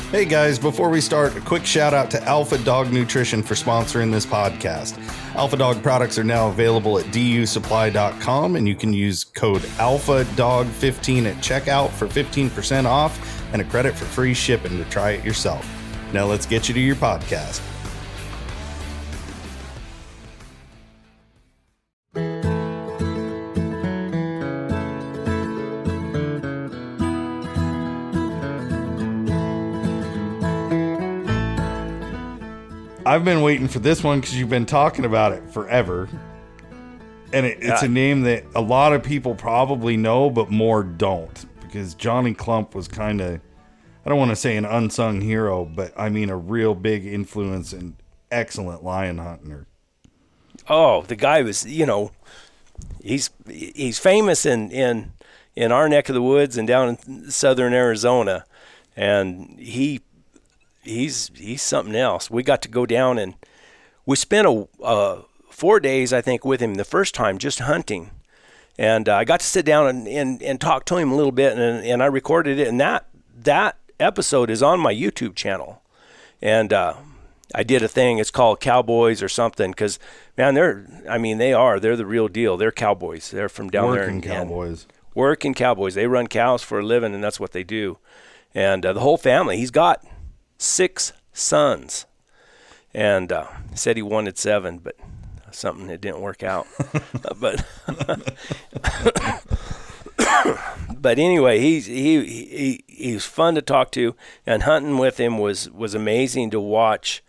Hey guys, before we start, a quick shout out to Alpha Dog Nutrition for sponsoring this podcast. Alpha Dog products are now available at dusupply.com, and you can use code ALPHADOG15 at checkout for 15% off and a credit for free shipping to try it yourself. Now let's get you to your podcast. I've been waiting for this one because you've been talking about it forever. And it's a name that a lot of people probably know, but more don't. Because Johnny Klump was kind of, I don't want to say an unsung hero, but I mean a real big influence and excellent lion hunter. Oh, the guy was, he's famous in our neck of the woods and down in southern Arizona. And he's something else. We got to go down and we spent 4 days, I think, with him the first time just hunting. And I got to sit down and talk to him a little bit, and I recorded it. And that episode is on my YouTube channel. And I did a thing. It's called Cowboys or something because, man, they're the real deal. They're cowboys. They're from down there. Working cowboys. They run cows for a living, and that's what they do. And the whole family, he's got 6 sons, and said he wanted 7, but something that didn't work out. But anyway, he's fun to talk to, and hunting with him was amazing to watch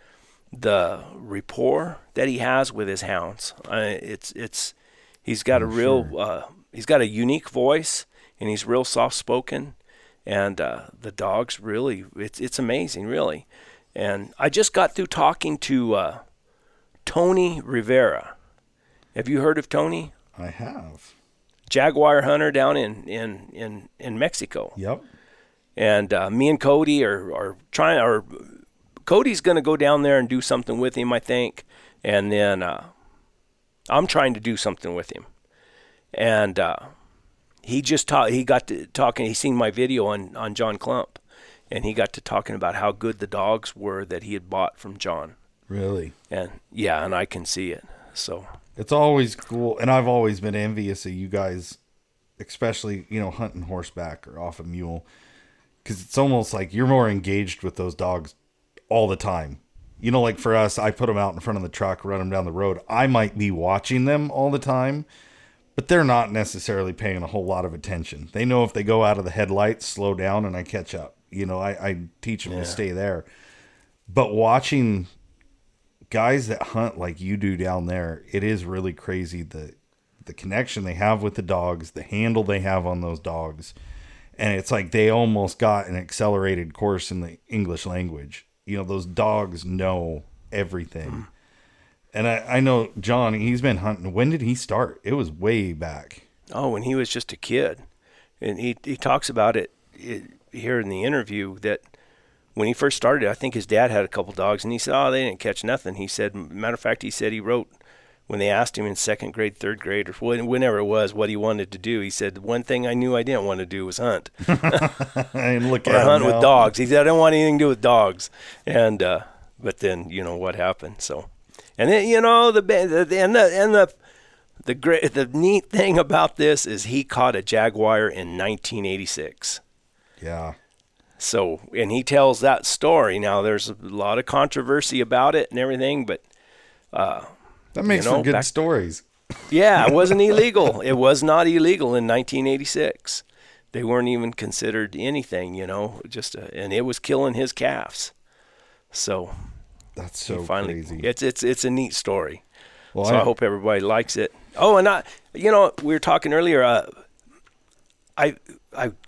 the rapport that he has with his hounds. He's got he's got a unique voice, and he's real soft spoken. And the dogs really, it's amazing, really. And I just got through talking to Tony Rivera. Have you heard of Tony? I have. Jaguar hunter down in Mexico. Yep. And me and Cody are trying, or Cody's going to go down there and do something with him, I think. And then I'm trying to do something with him. And he got to talking, he seen my video on John Klump, and he got to talking about how good the dogs were that he had bought from John. Really? And yeah, and I can see it. So it's always cool, and I've always been envious of you guys, especially, hunting horseback or off a mule, because it's almost like you're more engaged with those dogs all the time. Like for us, I put them out in front of the truck, run them down the road. I might be watching them all the time, but they're not necessarily paying a whole lot of attention. They know if they go out of the headlights, slow down, and I catch up. I teach them to stay there. But watching guys that hunt like you do down there, it is really crazy the connection they have with the dogs, the handle they have on those dogs. And it's like they almost got an accelerated course in the English language. Those dogs know everything. Mm. And I know John, he's been hunting. When did he start? It was way back. Oh, when he was just a kid. And he talks about it here in the interview that when he first started, I think his dad had a couple dogs, and he said, they didn't catch nothing. He said, matter of fact, he said he wrote, when they asked him in 2nd grade, 3rd grade, or whenever it was, what he wanted to do, he said, one thing I knew I didn't want to do was hunt. And look or at hunt with dogs. He said, I don't want anything to do with dogs. And but then, what happened, so. And then, the neat thing about this is he caught a jaguar in 1986. Yeah. So, and he tells that story. Now, there's a lot of controversy about it and everything, but that makes for good stories. Yeah, it wasn't illegal. It was not illegal in 1986. They weren't even considered anything, and it was killing his calves. So. That's so crazy. It's a neat story. Well, so I hope everybody likes it. Oh, and we were talking earlier. I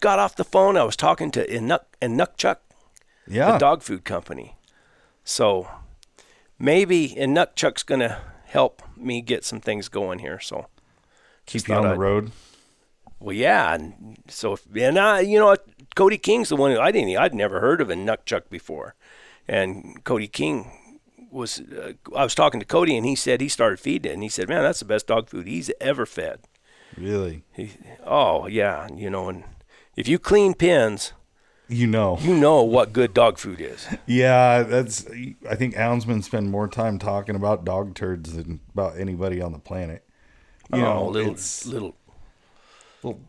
got off the phone. I was talking to Inukchuk, the dog food company. So maybe Inukchuk's going to help me get some things going here. So keep you on the road. Well, yeah. And so Cody King's the one who I'd never heard of Inukchuk before, and Cody King I was talking to Cody, and he said he started feeding it, and he said, man, that's the best dog food he's ever fed. Really? Oh, yeah. And if you clean pens, you know. You know what good dog food is. Yeah, I think houndsmen spend more time talking about dog turds than about anybody on the planet. You know, it's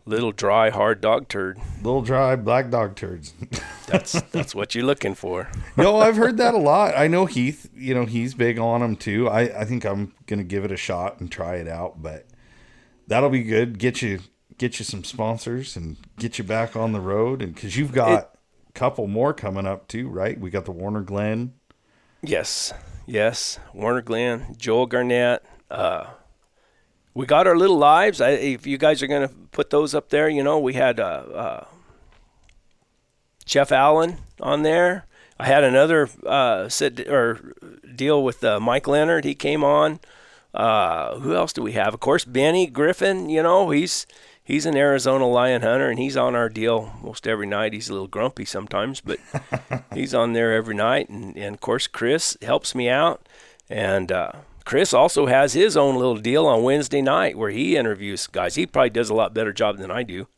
little dry, hard dog turd. little dry black dog turds. That's what you're looking for. No, I've heard that a lot. I know Heath, he's big on them too. I think I'm going to give it a shot and try it out, but that'll be good. Get you some sponsors and get you back on the road. And cause you've got a couple more coming up too, right? We got the Warner Glen. Yes. Warner Glen, Joel Garnett, we got our little lives. If you guys are going to put those up there, we had Jeff Allen on there. I had another deal with Mike Leonard. He came on. Who else do we have? Of course, Benny Griffin. He's an Arizona lion hunter, and he's on our deal most every night. He's a little grumpy sometimes, but he's on there every night. And of course, Chris helps me out. And Chris also has his own little deal on Wednesday night where he interviews guys. He probably does a lot better job than I do.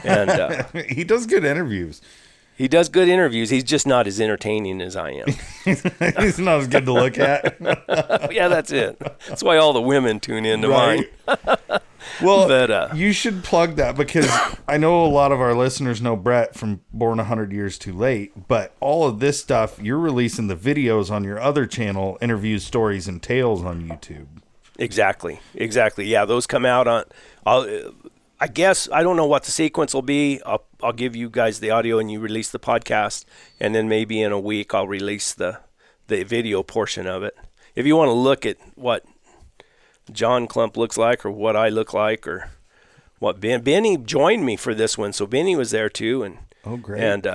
And he does good interviews. He does good interviews. He's just not as entertaining as I am. He's not as good to look at. Yeah, that's it. That's why all the women tune into mine. Well, but, you should plug that because I know a lot of our listeners know Brett from Born 100 Years Too Late, but all of this stuff, you're releasing the videos on your other channel, Interviews, Stories, and Tales on YouTube. Exactly. Yeah, those come out on... I guess I don't know what the sequence will be. I'll give you guys the audio and you release the podcast, and then maybe in a week I'll release the video portion of it. If you want to look at what John Klump looks like or what I look like or what Benny joined me for this one, so Benny was there too, and oh great, and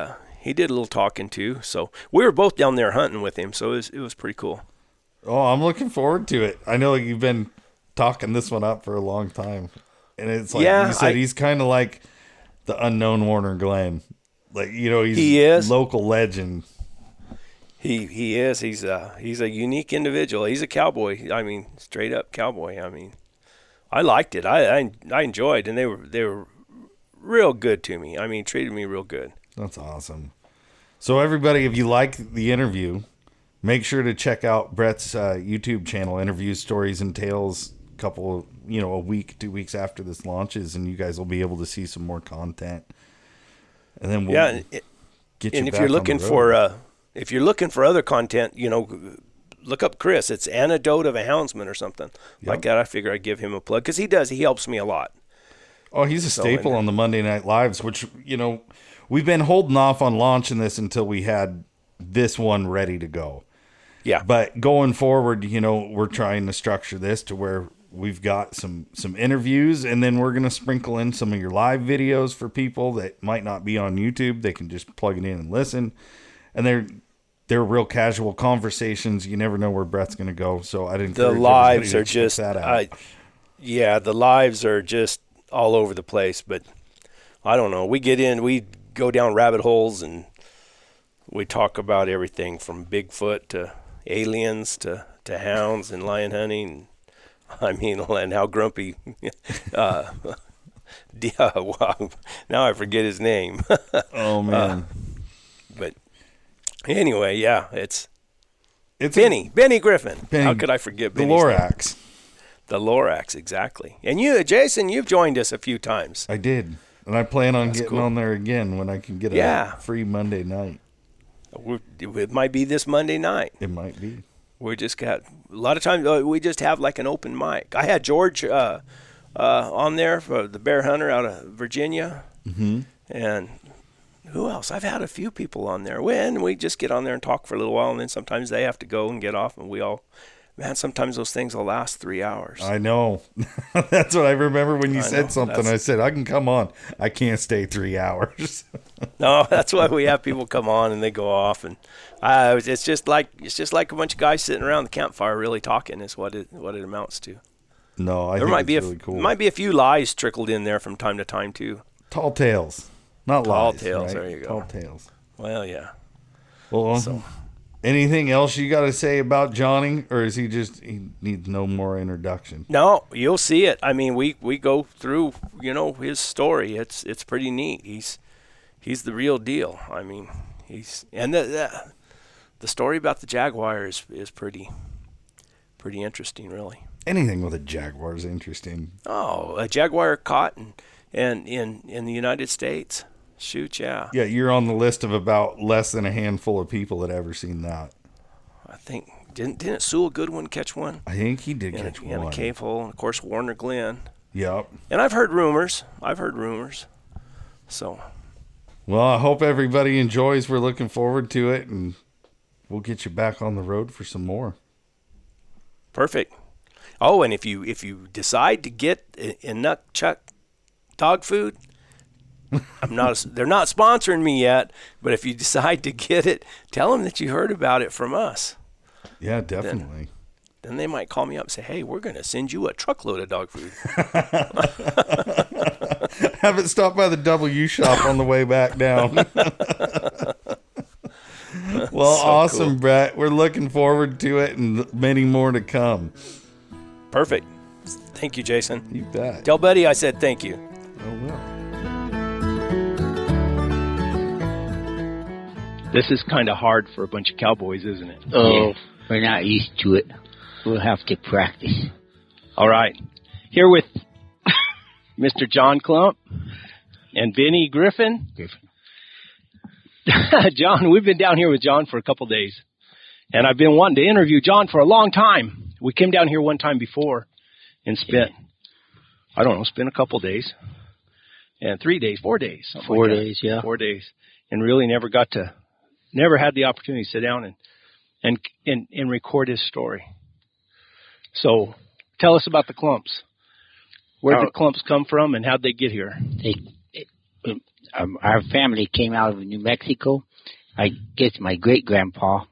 he did a little talking too. So we were both down there hunting with him, so it was pretty cool. Oh, I'm looking forward to it. I know you've been talking this one up for a long time. And it's like you said, he's kind of like the unknown Warner Glen. Like, he is local legend. He is. He's a unique individual. He's a cowboy. I mean, straight up cowboy. I mean, I liked it. I enjoyed, and they were real good to me. I mean, treated me real good. That's awesome. So everybody, if you like the interview, make sure to check out Brett's YouTube channel, Interviews, Stories, and Tales. Couple, a week, 2 weeks after this launches, and you guys will be able to see some more content. And then we'll get you. And if you're looking for other content, look up Chris. It's Anecdote of a Houndsman or something like that. I figure I'd give him a plug because he helps me a lot. Oh, he's a staple on the Monday Night Lives, which we've been holding off on launching this until we had this one ready to go. Yeah, but going forward, we're trying to structure this to where we've got some interviews, and then we're going to sprinkle in some of your live videos for people that might not be on YouTube. They can just plug it in and listen. And they're real casual conversations. You never know where Brett's going to go. So I didn't. The lives are just that out. The lives are just all over the place. But I don't know. We go down rabbit holes, and we talk about everything from Bigfoot to aliens to hounds and lion hunting. I mean, and how grumpy. Wow, now I forget his name. Oh man! But anyway, yeah, it's Benny Griffin. How could I forget Benny's name? Lorax? The Lorax, exactly. And you, Jason, you've joined us a few times. I did, and I plan on getting on there again when I can get a free Monday night. It might be this Monday night. It might be. We just got a lot of times we just have like an open mic. I had George on there for the bear hunter out of Virginia, and who else? I've had a few people on there. When we just get on there and talk for a little while, and then sometimes they have to go and get off, and sometimes those things will last 3 hours. I know. That's what I remember when you said something. I said, I can come on. I can't stay 3 hours. No, that's why we have people come on and they go off. And it's just like a bunch of guys sitting around the campfire really talking is what it amounts to. No, I think it's really cool. Might be a few lies trickled in there from time to time, too. Tall tales. Not Tall lies. Tales, right? There you go. Tall tales. Well, yeah. Well, anything else you got to say about Johnny, or is he needs no more introduction? No, you'll see it. I mean, we go through, his story. It's pretty neat. he's the real deal. I mean, and the story about the jaguar is pretty interesting, really. Anything with a jaguar is interesting. Oh, a jaguar caught in the United States. Shoot, yeah. Yeah, you're on the list of about less than a handful of people that ever seen that. I think didn't Sewell Goodwin catch one? I think he did catch one in a cave hole, and of course Warner Glenn. Yep. And I've heard rumors. So. Well, I hope everybody enjoys. We're looking forward to it, and we'll get you back on the road for some more. Perfect. Oh, and if you decide to get a Nutchuck dog food, they're not sponsoring me yet, but if you decide to get it, tell them that you heard about it from us. Yeah, definitely. Then they might call me up and say, "Hey, we're going to send you a truckload of dog food." Have it stop by the W shop on the way back down. Well, so awesome, cool. Brett. We're looking forward to it and many more to come. Perfect. Thank you, Jason. You bet. Tell Buddy I said thank you. Oh, well. This is kind of hard for a bunch of cowboys, isn't it? Oh, yeah. We're not used to it. We'll have to practice. All right. Here with Mr. John Klump and Vinny Griffin. John, we've been down here with John for a couple days, and I've been wanting to interview John for a long time. We came down here one time before and spent, I don't know, a couple days and 3 days, 4 days. 4 days, yeah. 4 days. And really never had the opportunity to sit down and record his story. So tell us about the Klumps. Where did the Klumps come from and how'd they get here? Our family came out of New Mexico. I guess my great-grandpa,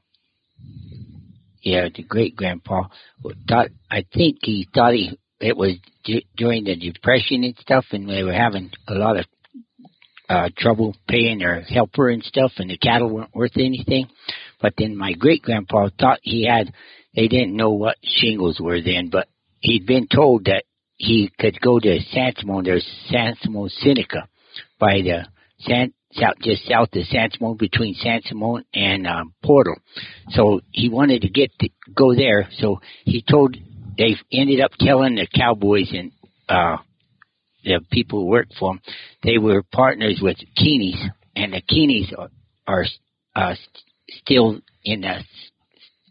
the great-grandpa, I think he thought it was during the Depression and stuff, and they were having a lot of trouble paying their helper and stuff, and the cattle weren't worth anything. But then my great-grandpa thought they didn't know what shingles were then, but he'd been told that he could go to San Simon. There's San Simon Seneca by the just south of San Simon, between San Simon and Portal. So he wanted to go there. So they ended up telling the cowboys and the people who worked for him, they were partners with Keeney's, and the Keeney's are still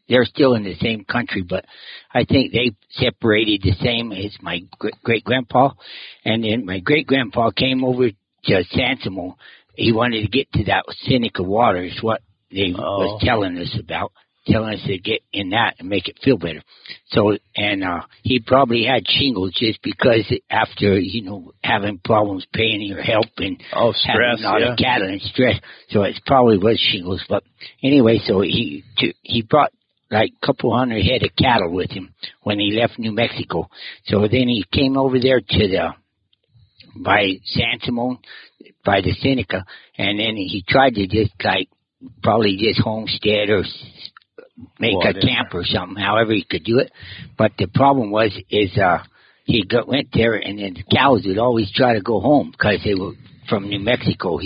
they're still in the same country, but I think they separated the same as my great-grandpa. And then my great-grandpa came over to San Simon. He wanted to get to that Seneca water, is what they was telling us about, telling us to get in that and make it feel better. So, and he probably had shingles just because after, having problems paying your help and stress, having a lot of cattle and stress. So it probably was shingles. But anyway, so he brought like a couple hundred head of cattle with him when he left New Mexico. So then he came over there by San Simon, by the Seneca, and then he tried to probably just homestead or make a camp or something, however he could do it. But the problem went there, and then the cows would always try to go home because they were from New Mexico.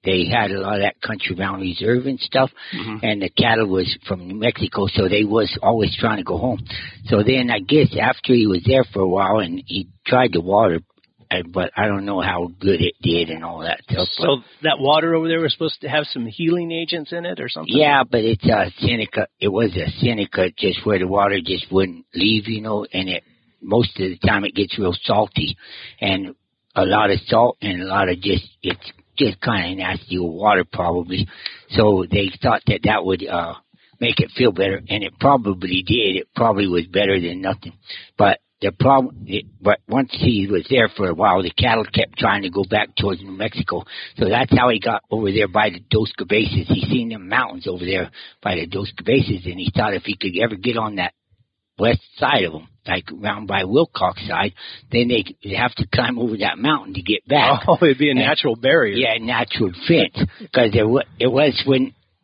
They had a lot of that country around reserve and stuff, and the cattle was from New Mexico, so they was always trying to go home. So then I guess after he was there for a while, and he tried to water, but I don't know how good it did and all that stuff. So that water over there was supposed to have some healing agents in it or something? Yeah, but it's a Seneca. It was a Seneca, just where the water just wouldn't leave, and most of the time it gets real salty, and a lot of salt and a lot of it's just kind of nasty old water probably. So they thought that would make it feel better, and it probably did. It probably was better than nothing. But but once he was there for a while, the cattle kept trying to go back towards New Mexico. So that's how he got over there by the Dos Cabezas. He seen them mountains over there by the Dos Cabezas, and he thought if he could ever get on that west side of them, like around by Wilcox side, then they'd have to climb over that mountain to get back. Oh, it'd be a natural barrier. Yeah, natural fence, because it was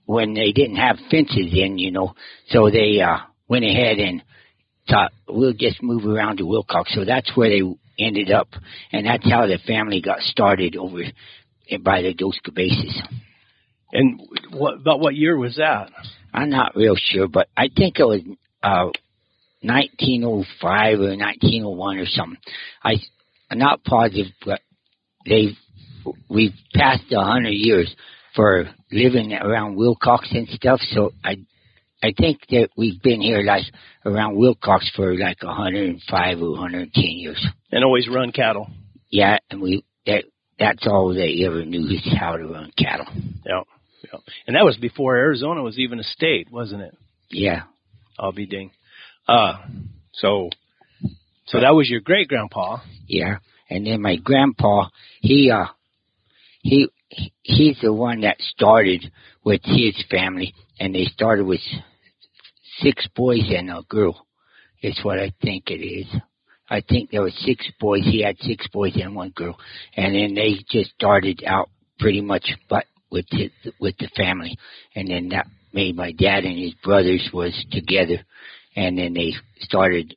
when they didn't have fences in, so they went ahead and thought, we'll just move around to Wilcox. So that's where they ended up, and that's how the family got started over by the Dos Cabezas. And what year was that? I'm not real sure, but I think it was 1905 or 1901 or something. I'm not positive, but we've passed 100 years for living around Wilcox and stuff. So I think that we've been here like around Wilcox for like 105 or 110 years. And always run cattle. Yeah, and that's all they ever knew is how to run cattle. Yeah. And that was before Arizona was even a state, wasn't it? Yeah. I'll be dang. So that was your great grandpa. Yeah. And then my grandpa, he's the one that started with his family, and they started with 6 boys and a girl. Is what I think it is. I think there were 6 boys. He had 6 boys and 1 girl, and then they just started out pretty much, but with the family, and then that made my dad and his brothers was together, and then they started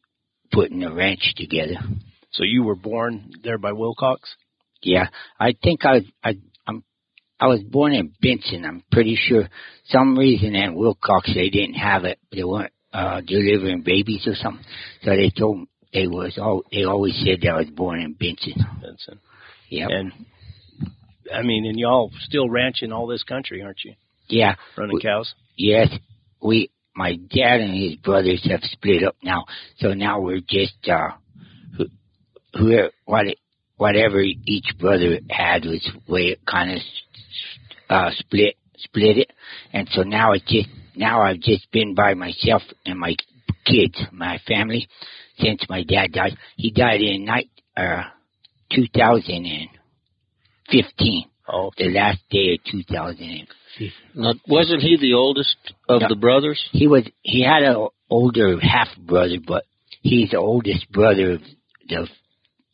putting a ranch together. So you were born there by Wilcox? Yeah, I think I was born in Benson. I'm pretty sure. Some reason in Wilcox they didn't have it. They weren't delivering babies or something. So they told they always said that I was born in Benson. Benson. Yeah. And I mean, and y'all still ranch in all this country, aren't you? Yeah. Running cows? Yes. My dad and his brothers have split up now. So now we're just, whatever each brother had was the way it kind of, split it. And so now I've just been by myself and my kids, my family, since my dad died. He died in 2015. Oh. The last day of 2015. Now, wasn't he the oldest of the brothers? He had an older half brother, but he's the oldest brother of the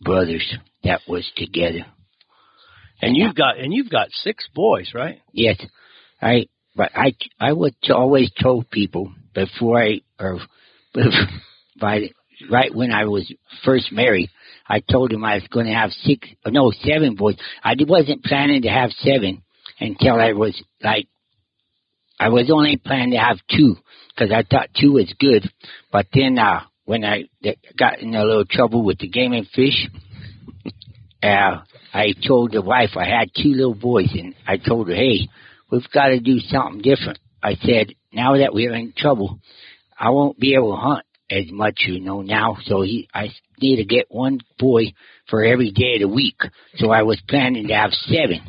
brothers that was together. And you've got 6 boys, right? Yes, I would always told people right when I was first married, I told him I was going to have 7 boys. I wasn't planning to have 7 until I was only planning to have 2 because I thought 2 was good. But then when I got in a little trouble with the game and fish, I told the wife I had 2 little boys, and I told her, hey, we've got to do something different. I said, now that we're in trouble, I won't be able to hunt as much, now. So I need to get 1 boy for every day of the week. So I was planning to have 7.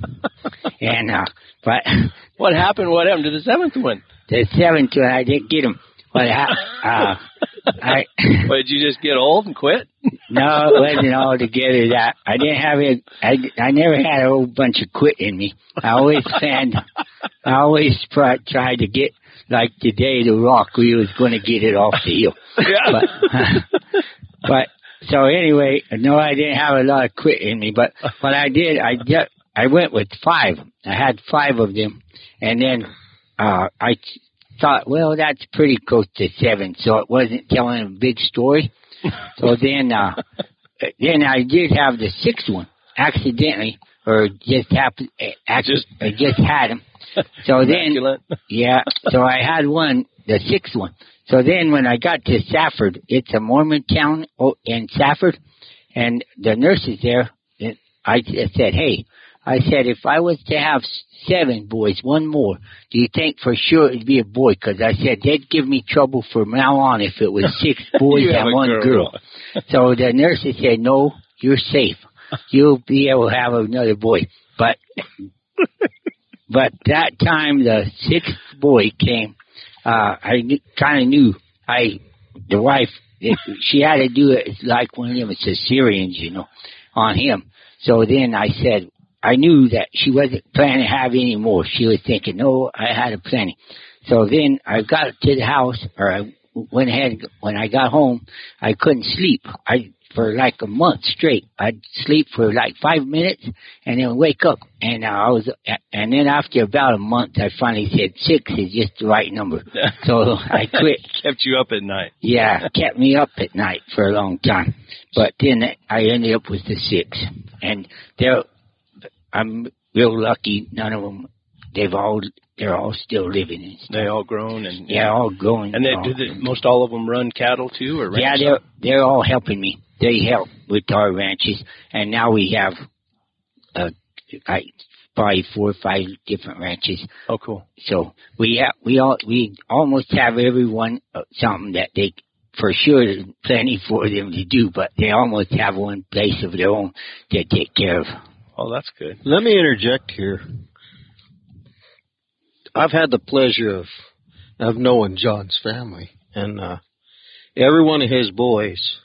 And, but. What happened to the 7th one? The 7th one, I didn't get him. But, did you just get old and quit? No, it wasn't all together that. I didn't have it. I never had a whole bunch of quit in me. I always tried to get, like today, the rock, we was going to get it off the hill. Yeah. But, so anyway, no, I didn't have a lot of quit in me, but what I did, I went with 5. I had 5 of them, and then, I thought, well, that's pretty close to 7, so it wasn't telling a big story. So then I did have the 6th one accidentally, or just happened. I just had him. So then, yeah. So I had the 6th one. So then when I got to Safford, it's a Mormon town in Safford, and the nurses there, I said, hey. I said, if I was to have 7 boys, 1 more, do you think for sure it'd be a boy? Because I said they'd give me trouble from now on if it was 6 boys and 1 girl. So the nurses said, no, you're safe. You'll be able to have another boy. But that time the 6th boy came, I kind of knew the wife, she had to do it like one of them cesareans, on him. So then I said, I knew that she wasn't planning to have any more. She was thinking, no, I had a plenty. So then I got to the house, or I went ahead, when I got home, I couldn't sleep. For like a month straight, I'd sleep for like 5 minutes and then wake up. And and then after about a month, I finally said 6 is just the right number. So I quit. Kept you up at night. Yeah, kept me up at night for a long time. But then I ended up with the 6. And real lucky. None of them, they're all still living and stuff. They all grown and Yeah, all growing. And most all of them run cattle too, or ranch? Yeah, they're all helping me. They help with our ranches, and now we have probably 4 or 5 different ranches. Oh, cool. So we almost have everyone something that they, for sure, there's plenty for them to do, but they almost have one place of their own to take care of. Oh, that's good. Let me interject here. I've had the pleasure of knowing John's family, and every one of his boys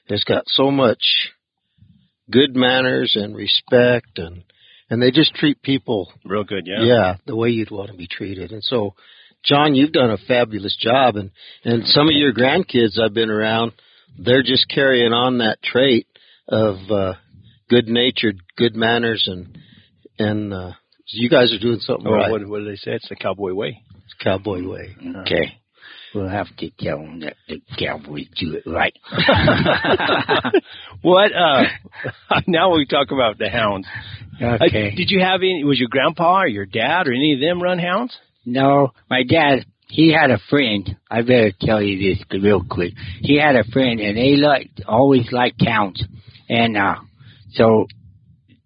has got so much good manners and respect, and they just treat people real good, yeah. Yeah, the way you'd want to be treated. And so, John, you've done a fabulous job, and some of your grandkids I've been around, they're just carrying on that trait of good-natured, good manners, and you guys are doing something right. What do they say? It's the cowboy way. It's the cowboy way. Okay. We'll have to tell them that the cowboys do it right. What? Now we talk about the hounds. Okay. Did you have any? Was your grandpa or your dad or any of them run hounds? No, my dad. He had a friend. I better tell you this real quick. He had a friend, and they always liked hounds, and so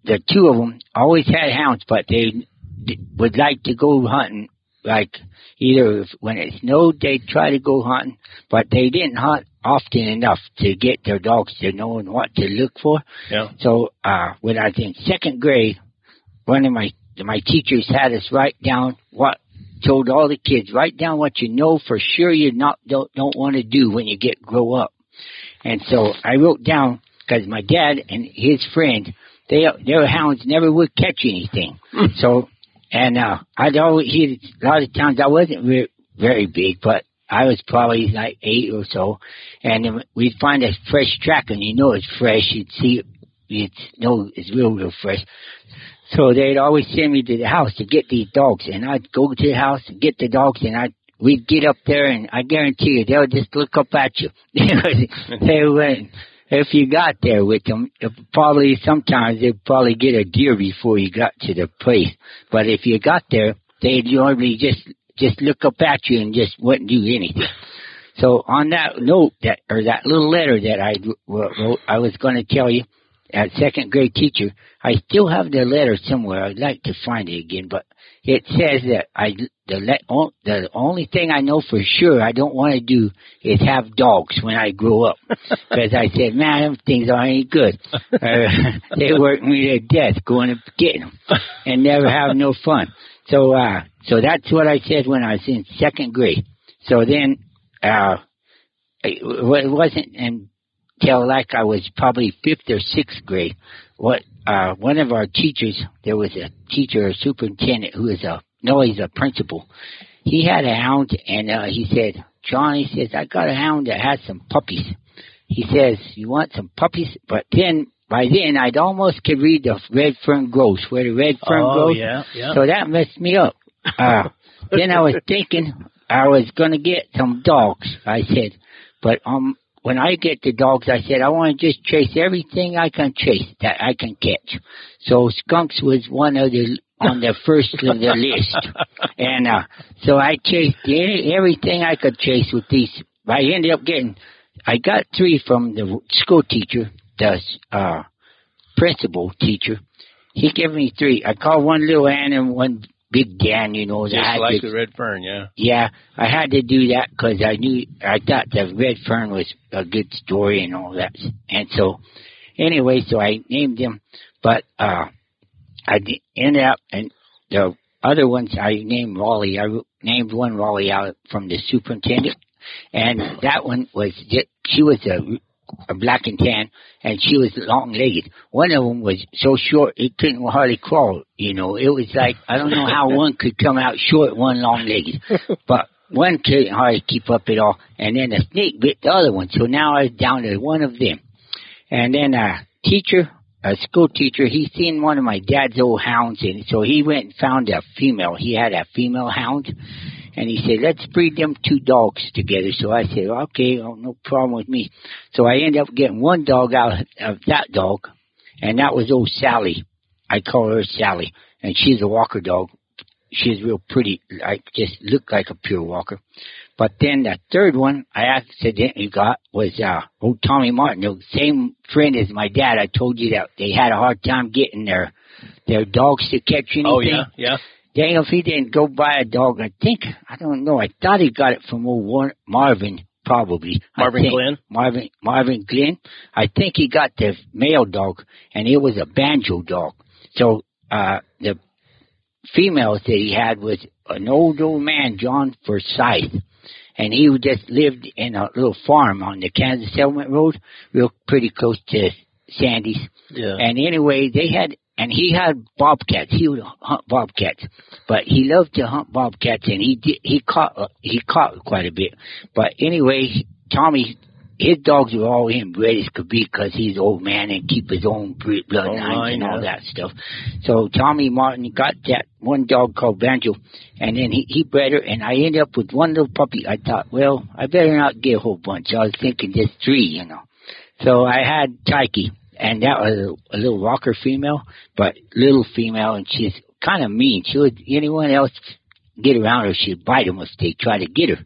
the two of them always had hounds, but they would like to go hunting. Like either when it snowed, they'd try to go hunting, but they didn't hunt often enough to get their dogs to know what to look for. Yeah. So when I was in second grade, one of my teachers had us write down told all the kids, write down what you know for sure you don't want to do when you grow up. And so I wrote down, because my dad and his friend, their hounds never would catch anything. So. And I'd always a lot of times I wasn't very big, but I was probably like 8 or so. And then we'd find a fresh track, and you know it's fresh. You'd know it's real fresh. So they'd always send me to the house to get these dogs, and I'd go to the house and get the dogs, and we'd get up there, and I guarantee you they'll just look up at you. They wouldn't. If you got there with them, sometimes they'd probably get a deer before you got to the place. But if you got there, they'd normally just look up at you and just wouldn't do anything. So on that note, that little letter that I wrote, I was going to tell you, as second grade teacher, I still have the letter somewhere. I'd like to find it again, but it says that the only thing I know for sure I don't want to do is have dogs when I grow up. Because I said, man, them things aren't any good. They work me to death going and getting them and never have no fun. So that's what I said when I was in second grade. So then, it wasn't until like I was probably 5th or 6th grade. One of our teachers, there was a teacher, a superintendent he's a principal. He had a hound, and he said, John, he says, I got a hound that has some puppies. He says, you want some puppies? But by then, I'd almost could read the red fern grows, where the red fern grows. Yeah. So that messed me up. Then I was thinking I was going to get some dogs, I said. But when I get the dogs, I said, I want to just chase everything I can chase that I can catch. So skunks was one of on the first of the list. And so I chased everything I could chase with these. I got 3 from the school teacher, the principal teacher. He gave me 3. I called one little Ann and one Big Dan, you know. Just like the red fern, yeah. Yeah, I had to do that because I thought the red fern was a good story and all that. And so, anyway, so I named them. But I ended up, and the other ones I named Raleigh. I named one Raleigh out from the superintendent. And that one she was a black and tan, and she was long-legged. One of them was so short it couldn't hardly crawl. You know, it was like, I don't know how one could come out short, one long-legged. But one couldn't hardly keep up at all. And then a snake bit the other one, so now I was down to one of them. And then a school teacher, he seen one of my dad's old hounds, and so he went and found a female. He had a female hound. And he said, let's breed them 2 dogs together. So I said, okay, no problem with me. So I ended up getting one dog out of that dog, and that was old Sally. I call her Sally. and she's a walker dog. She's real pretty, like just looked like a pure walker. But then the third one I accidentally got was old Tommy Martin, the same friend as my dad. I told you that they had a hard time getting their dogs to catch anything. Oh, yeah. Dang, if he didn't go buy a dog, I don't know. I thought he got it from old Marvin, probably. Glenn? Marvin Glenn. I think he got the male dog, and it was a banjo dog. So the females that he had was an old man, John Forsyth. And he just lived in a little farm on the Kansas Settlement Road, real pretty close to Sandy's. Yeah. And anyway, he had bobcats. He would hunt bobcats, but he loved to hunt bobcats, and he caught quite a bit. But anyway, Tommy, his dogs were all inbred as could be because he's an old man and keep his own bloodlines and all that stuff. So Tommy Martin got that one dog called Banjo, and then he bred her, and I ended up with one little puppy. I thought, well, I better not get a whole bunch. I was thinking just 3, So I had Tyke, and that was a little walker female, but little female, and she's kind of mean. She would, anyone else get around her, she'd bite them if they try to get her.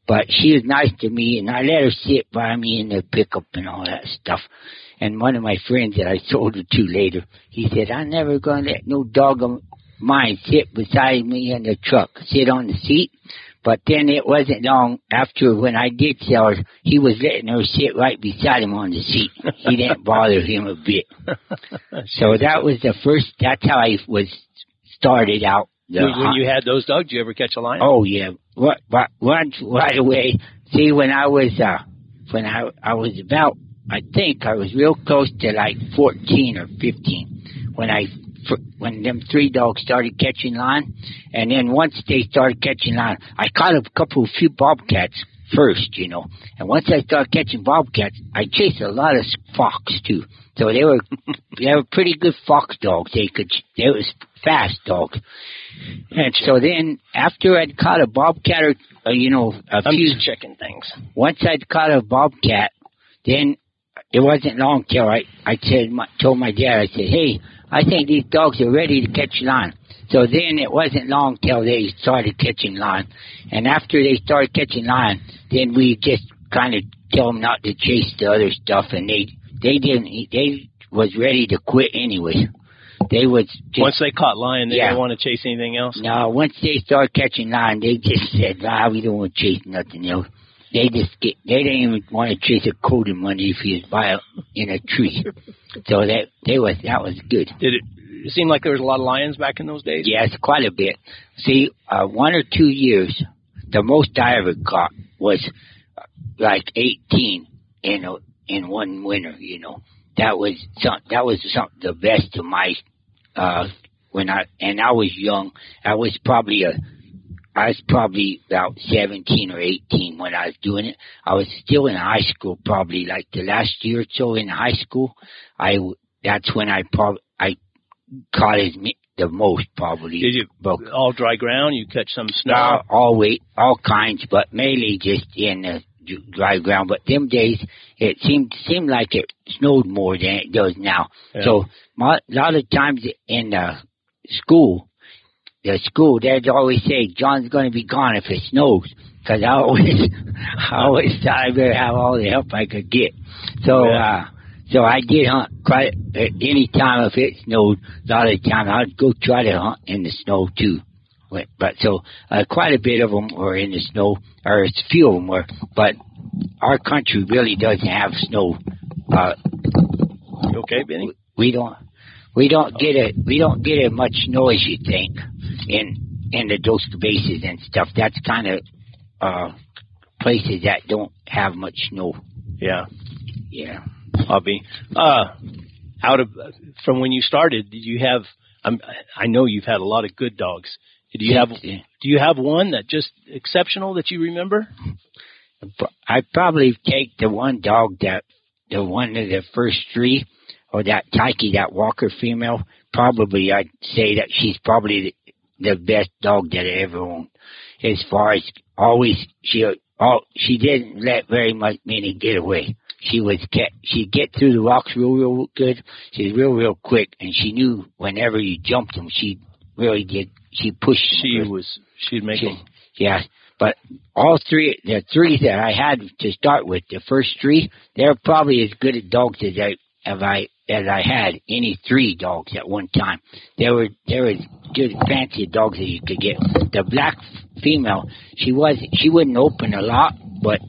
But she was nice to me, and I let her sit by me in the pickup and all that stuff. And one of my friends that I sold her to later, he said, I'm never going to let no dog of mine sit beside me in the truck, sit on the seat. But then it wasn't long after when I did sell her, he was letting her sit right beside him on the seat. He didn't bother him a bit. So that was that's how I was started out. When you had those dogs, did you ever catch a lion? Oh, yeah. Once right away. See, when I was about, I think I was real close to like 14 or 15 when them 3 dogs started catching lion. And then once they started catching lion, I caught a few bobcats first, And once I started catching bobcats, I chased a lot of fox too. So they were pretty good fox dogs. They was fast dogs. And so then after I'd caught a bobcat or I'm just checking things. Once I'd caught a bobcat, then it wasn't long till I told my dad, I said, hey, I think these dogs are ready to catch lion. So then it wasn't long till they started catching lion. And after they started catching lion, then we just kind of tell them not to chase the other stuff, and they was ready to quit anyway. They was just, once they caught lion, they didn't want to chase anything else? No, once they started catching lion, they just said, we don't want to chase nothing else. They didn't even want to chase a coat of money if he was in a tree. So that was good. Did it seem like there was a lot of lions back in those days? Yes, quite a bit. See, 1 or 2 years, the most I ever caught was like 18 in one winter. That was the best of my when I was young. I was probably about 17 or 18 when I was doing it. I was still in high school, probably like the last year or so in high school. That's when I caught the most, probably. Did you all dry ground? You catch some snow? All kinds, but mainly just in the dry ground. But them days, it seemed like it snowed more than it does now. Yeah. So a lot of times in school, they'd always say, John's going to be gone if it snows. Because I always thought I better have all the help I could get. So, so I did hunt quite any time if it snowed. A lot of the time I'd go try to hunt in the snow too. But so quite a bit of them were in the snow, or a few of them were. But our country really doesn't have snow. You okay, Benny? We don't get as much snow as you think in the Dos Bases and stuff. That's kind of places that don't have much snow. Yeah. Yeah. Hobby. From when you started, did you have? I know you've had a lot of good dogs. Do you have one that just exceptional that you remember? I probably take the one dog the one of the first 3, or that Tyke, that walker female. Probably I'd say that she's probably the best dog that I ever owned. As far as always, she didn't let very many get away. she'd get through the rocks real good. She's real quick, and she knew whenever you jumped them, she pushed them. She'd make them. Yeah, but the three that I had to start with, the first three, they're probably as good at dogs as I had any three dogs at one time. They were as good fancy dogs as you could get. The black female, she wouldn't open a lot, but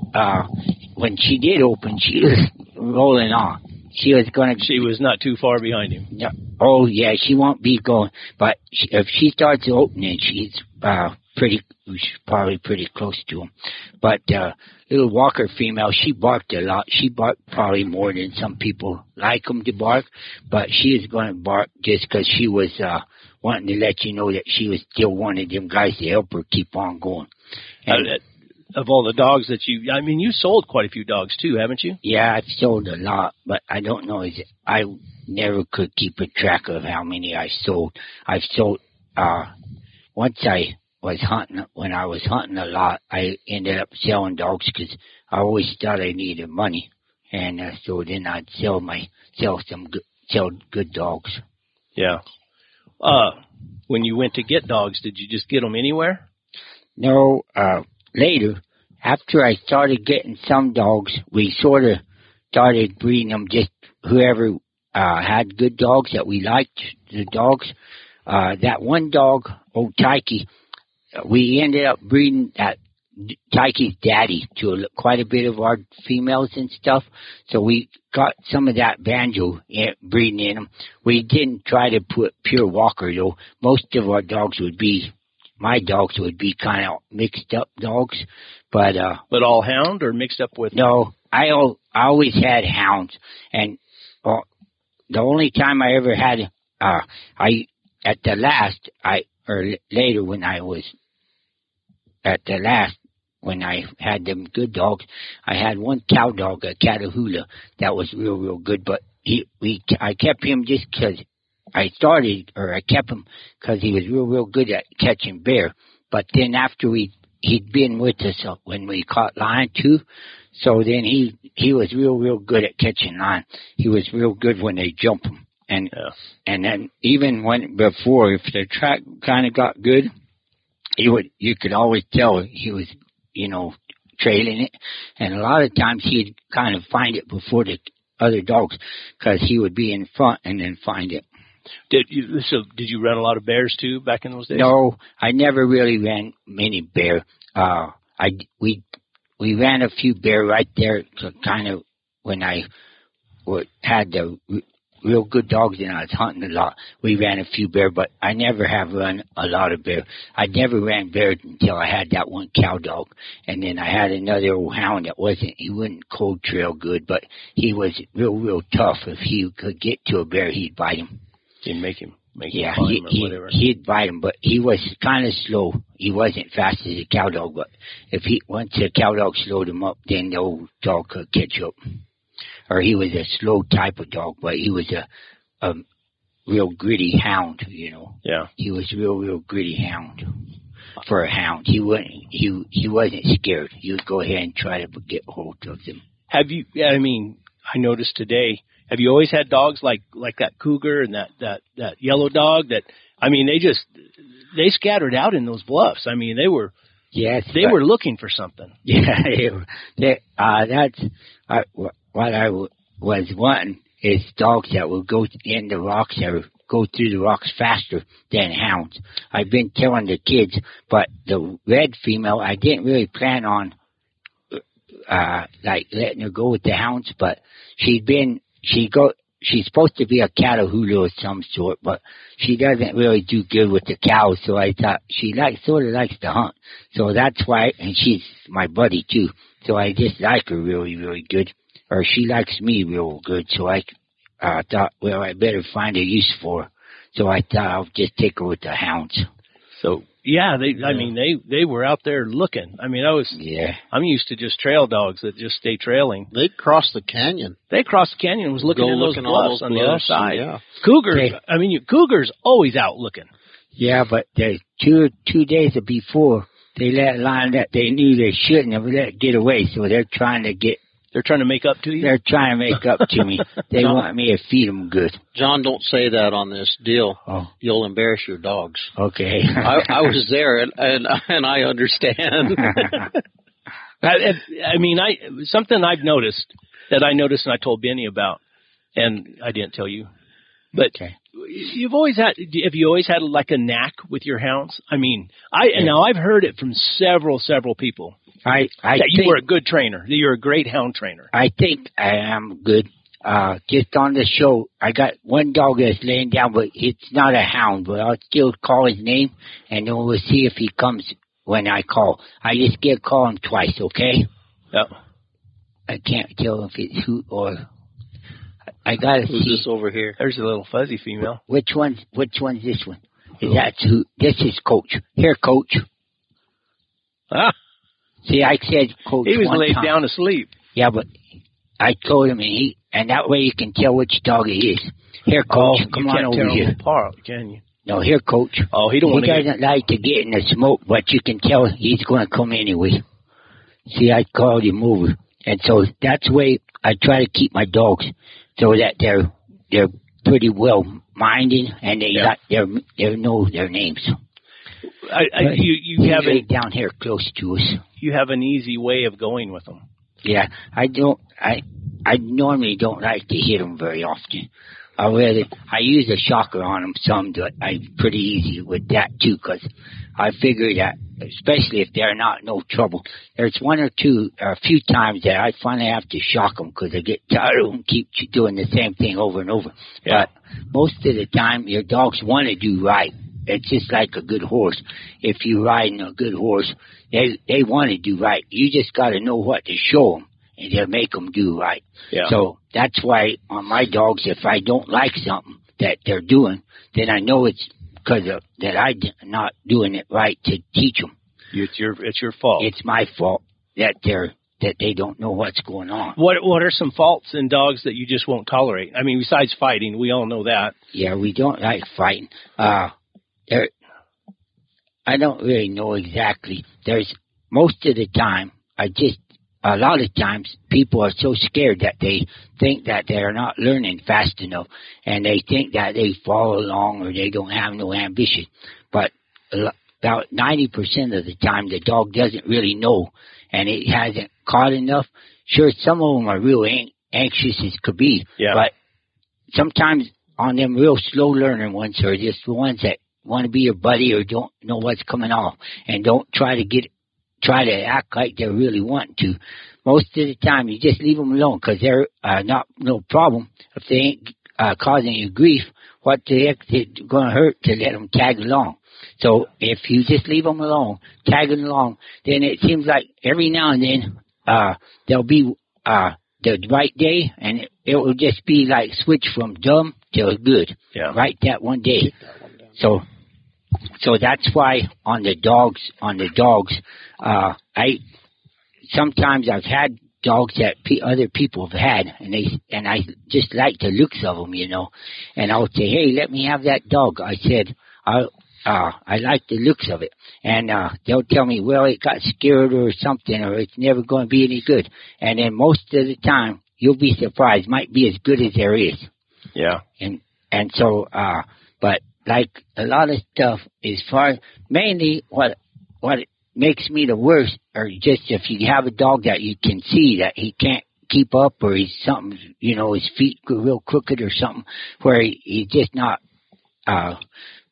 when she did open, she was rolling on. She was not too far behind him. No, oh yeah, she won't be going. But if she starts opening, she's probably pretty close to him. But little Walker female, she barked a lot. She barked probably more than some people like them to bark. But she is going to bark just because she was wanting to let you know that she was still one of them guys to help her keep on going. And, of all the dogs that you sold quite a few dogs too, haven't you? Yeah, I've sold a lot, but I don't know. I never could keep a track of how many I sold. I've sold, once when I was hunting a lot, I ended up selling dogs because I always thought I needed money. And so then I'd sell good dogs. Yeah. When you went to get dogs, did you just get them anywhere? No, later, after I started getting some dogs, we sort of started breeding them just whoever had good dogs that we liked, the dogs. That one dog, old Tyke, we ended up breeding that Tyke's daddy to quite a bit of our females and stuff. So we got some of that banjo breeding in them. We didn't try to put pure Walker, though. Most of our dogs my dogs would be kind of mixed up dogs, but all hound or mixed up with? No, I always had hounds, and the only time I ever had when I had them good dogs, I had one cow dog, a Catahoula, that was real good, but I kept him just because I kept him because he was real good at catching bear. But then after he'd been with us when we caught lion too, so then he was real good at catching lion. He was real good when they jump him. And then even before, if the track kind of got good, you could always tell he was, trailing it. And a lot of times he'd kind of find it before the other dogs because he would be in front and then find it. Did you run a lot of bears too back in those days? No, I never really ran many bear. We ran a few bear right there, kind of when I had the real good dogs and I was hunting a lot. We ran a few bear, but I never have run a lot of bear. I never ran bear until I had that one cow dog, and then I had another old hound he wouldn't cold trail good, but he was real tough. If he could get to a bear, he'd bite him. He'd make him climb or whatever. He'd bite him, but he was kind of slow. He wasn't fast as a cow dog, but once a cow dog slowed him up, then the old dog could catch up. Or he was a slow type of dog, but he was a real gritty hound, Yeah. He was real gritty hound. For a hound, he wasn't scared. He would go ahead and try to get hold of them. I noticed today. Have you always had dogs like that cougar and that yellow dog they scattered out in those bluffs? They were were looking for something. Yeah, that's what I was wanting is dogs that will go in the rocks or go through the rocks faster than hounds. I've been telling the kids, but the red female, I didn't really plan on letting her go with the hounds, but she's supposed to be a Catahoula of some sort, but she doesn't really do good with the cows, so I thought she sort of likes to hunt. So that's why, and she's my buddy too, so I just like her really good. Or she likes me real good, so I thought, well, I better find a use for her. So I thought I'll just take her with the hounds. So they were out there looking. I'm used to just trail dogs that just stay trailing. They crossed the canyon. They crossed the canyon and was looking at those bluffs on the other side. Yeah. Cougars, Cougars always out looking. Yeah, but the two days before, they let a lion that they knew they shouldn't have let get away, so they're trying to get They're trying to make up to you? They're trying to make up to me. They want me to feed them good. John, don't say that on this deal. Oh. You'll embarrass your dogs. Okay. I was there, and I understand. I mean, something I've noticed and I told Benny about, and I didn't tell you, but Okay. have you always had like a knack with your hounds? I mean, now I've heard it from several people. I that you think were a good trainer. That you're a great hound trainer. I think I am good. Just on the show, I got one dog that's laying down, but it's not a hound, but I'll still call his name, and then we'll see if he comes when I call. I just get call him twice, okay? Yep. I can't tell if it's who or... I gotta Who's see. this over here? There's a little fuzzy female. Which one's this one? That's who? This is Coach. Here, Coach. Ah, See, I said Coach he was one laid time. down to sleep. Yeah, but I told him, and that way you can tell which dog it is. Here, Coach, come on over tear here. them apart, can you? No, here, Coach. Oh, he doesn't like to get in the smoke, but you can tell he's going to come anyway. See, I called him over, and so that's the way I try to keep my dogs, so that they're pretty well minded and they know their names. You have right down here close to us. You have an easy way of going with them. Yeah, I normally don't like to hit them very often. I use a shocker on them some, but I'm pretty easy with that too, because I figure that, especially if they're not no trouble. There's a few times that I finally have to shock them because I get tired of them keep doing the same thing over and over. Yeah. But most of the time, your dogs want to do right. It's just like a good horse. If you're riding a good horse, they want to do right. You just got to know what to show them, and they'll make them do right. Yeah. So that's why on my dogs, if I don't like something that they're doing, then I know it's because that I'm not doing it right to teach them. It's your fault. It's my fault that they don't know what's going on. What are some faults in dogs that you just won't tolerate? I mean, besides fighting, we all know that. Yeah, we don't like fighting. I don't really know exactly. There's most of the time, a lot of times people are so scared that they think that they're not learning fast enough, and they think that they follow along or they don't have no ambition. But about 90% of the time, the dog doesn't really know, and it hasn't caught enough. Sure, some of them are real anxious as could be, but sometimes on them real slow learning ones are just the ones that want to be your buddy or don't know what's coming off and don't try to act like they're really wanting to. Most of the time, you just leave them alone because they're not no problem. If they ain't causing you grief, what the heck is it going to hurt to let them tag along? So if you just leave them alone, tagging along, then it seems like every now and then there'll be the right day, and it will just be like switch from dumb to good. Yeah. Right that one day. So that's why on the dogs, sometimes I've had dogs that other people have had, and I just like the looks of them, and I'll say, hey, let me have that dog. I said, I like the looks of it, and they'll tell me, well, it got scared or something, or it's never going to be any good. And then most of the time, you'll be surprised, might be as good as there is. Yeah. And so, but like a lot of stuff, as far mainly what makes me the worst, or just if you have a dog that you can see that he can't keep up, or he's something, his feet go real crooked or something, where he's just not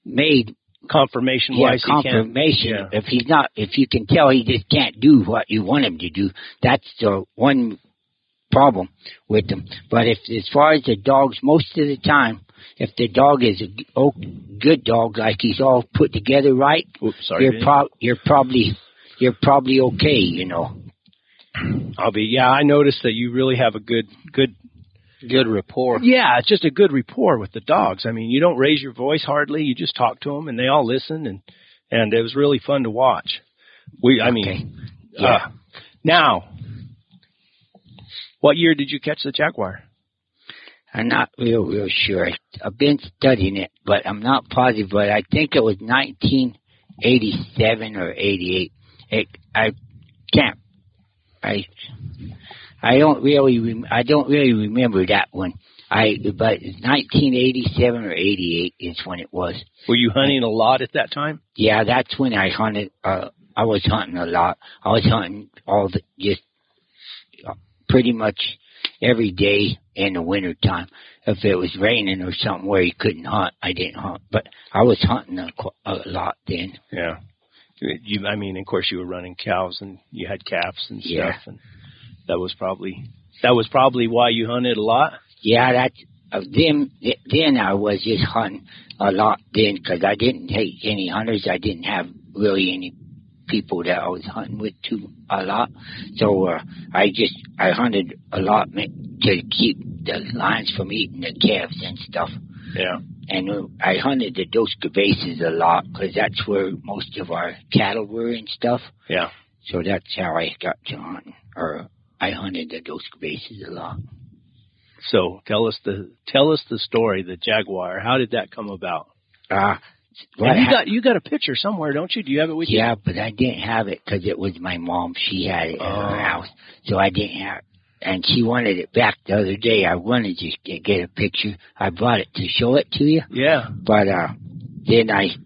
made confirmation wise. Confirmation. Yeah. If you can tell he just can't do what you want him to do, that's the one problem with them. But as far as the dogs, most of the time, if the dog is a good dog, like he's all put together right, you're probably okay, I noticed that you really have a good rapport. Yeah, it's just a good rapport with the dogs. I mean, you don't raise your voice hardly. You just talk to them, and they all listen, and it was really fun to watch. Now, what year did you catch the jaguar? I'm not real sure. I've been studying it, but I'm not positive. But I think it was 1987 or 88. I I don't really remember that one. But 1987 or 88 is when it was. Were you hunting a lot at that time? Yeah, that's when I hunted. I was hunting a lot. I was hunting just pretty much every day in the winter time. If it was raining or something where you couldn't hunt, I didn't hunt. But I was hunting a lot then. Yeah. Of course, you were running cows and you had calves and stuff, yeah. And that was probably why you hunted a lot. Yeah, then I was just hunting a lot then because I didn't take any hunters. I didn't have really any people that I was hunting with too a lot. So I hunted a lot to keep the lions from eating the calves and stuff. Yeah. And I hunted the Dos Cabezas a lot because that's where most of our cattle were and stuff. Yeah. So that's how I got to hunting, or I hunted the Dos Cabezas a lot. So tell us the story, the jaguar. How did that come about? You got a picture somewhere, don't you? Do you have it with you? Yeah, but I didn't have it because it was my mom. She had it in her house, so I didn't have it. And she wanted it back the other day. I wanted to get a picture. I brought it to show it to you. Yeah. But then I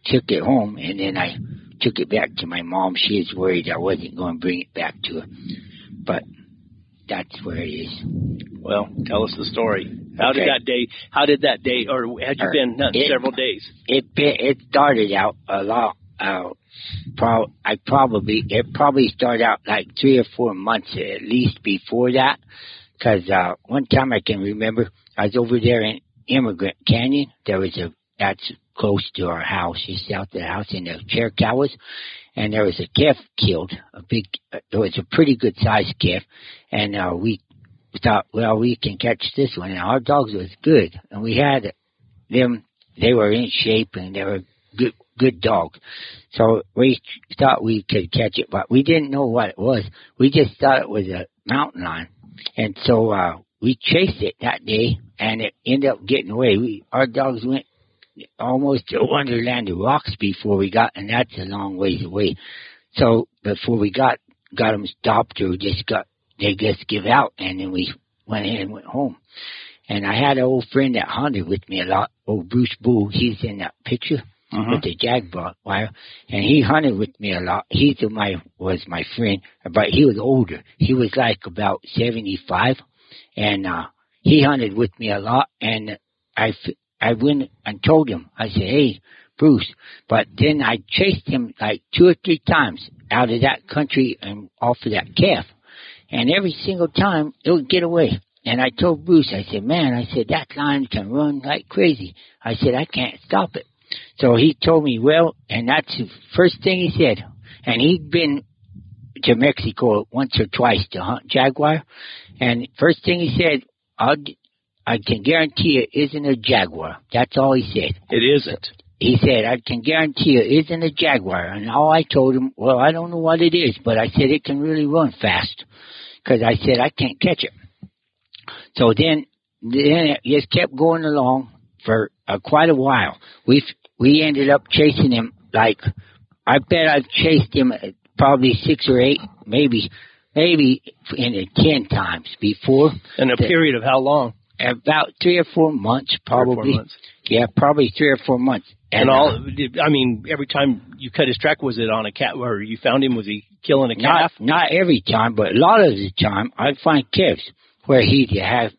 took it home, and then I took it back to my mom. She was worried I wasn't going to bring it back to her. But that's where it is. Well, tell us the story. How did that day, or had you been hunting several days? It started out a lot. It probably started out like 3 or 4 months at least before that. Because one time I can remember, I was over there in Immigrant Canyon. That's close to our house, just south of the house in the Chiricahuas. And there was a calf killed, it was a pretty good sized calf. And we thought, well, we can catch this one. And our dogs was good. And we had them, they were in shape and they were good dogs. So we thought we could catch it, but we didn't know what it was. We just thought it was a mountain lion. And so we chased it that day, and it ended up getting away. Our dogs went almost to Wonderland of Rocks before we got, and that's a long ways away. So before we got them stopped, or they just give out, and then we went in and went home. And I had an old friend that hunted with me a lot, old Bruce Bull. He's in that picture. With the jaguar, and he hunted with me a lot. Was my friend, but he was older. He was like about 75, and he hunted with me a lot. And I went and told him, I said, "Hey, Bruce," but then I chased him like 2 or 3 times out of that country and off of that calf, and every single time it would get away. And I told Bruce, I said, "Man," I said, "that lion can run like crazy." I said, "I can't stop it." So he told me, well, and that's the first thing he said. And he'd been to Mexico once or twice to hunt jaguar. And first thing he said, I can guarantee it isn't a jaguar. That's all he said. It isn't. He said, I can guarantee it isn't a jaguar. And all I told him, well, I don't know what it is, but I said it can really run fast. Because I said I can't catch it. So then it just kept going along for quite a while. We ended up chasing him I bet I've chased him probably 6 or 8, maybe in the 10 times before. In a period of how long? About 3 or 4 months, probably. 3 or 4 months. Yeah, probably 3 or 4 months. And every time you cut his track, was it on a cat, or you found him, was he killing a calf? Not every time, but a lot of the time, I'd find calves where he had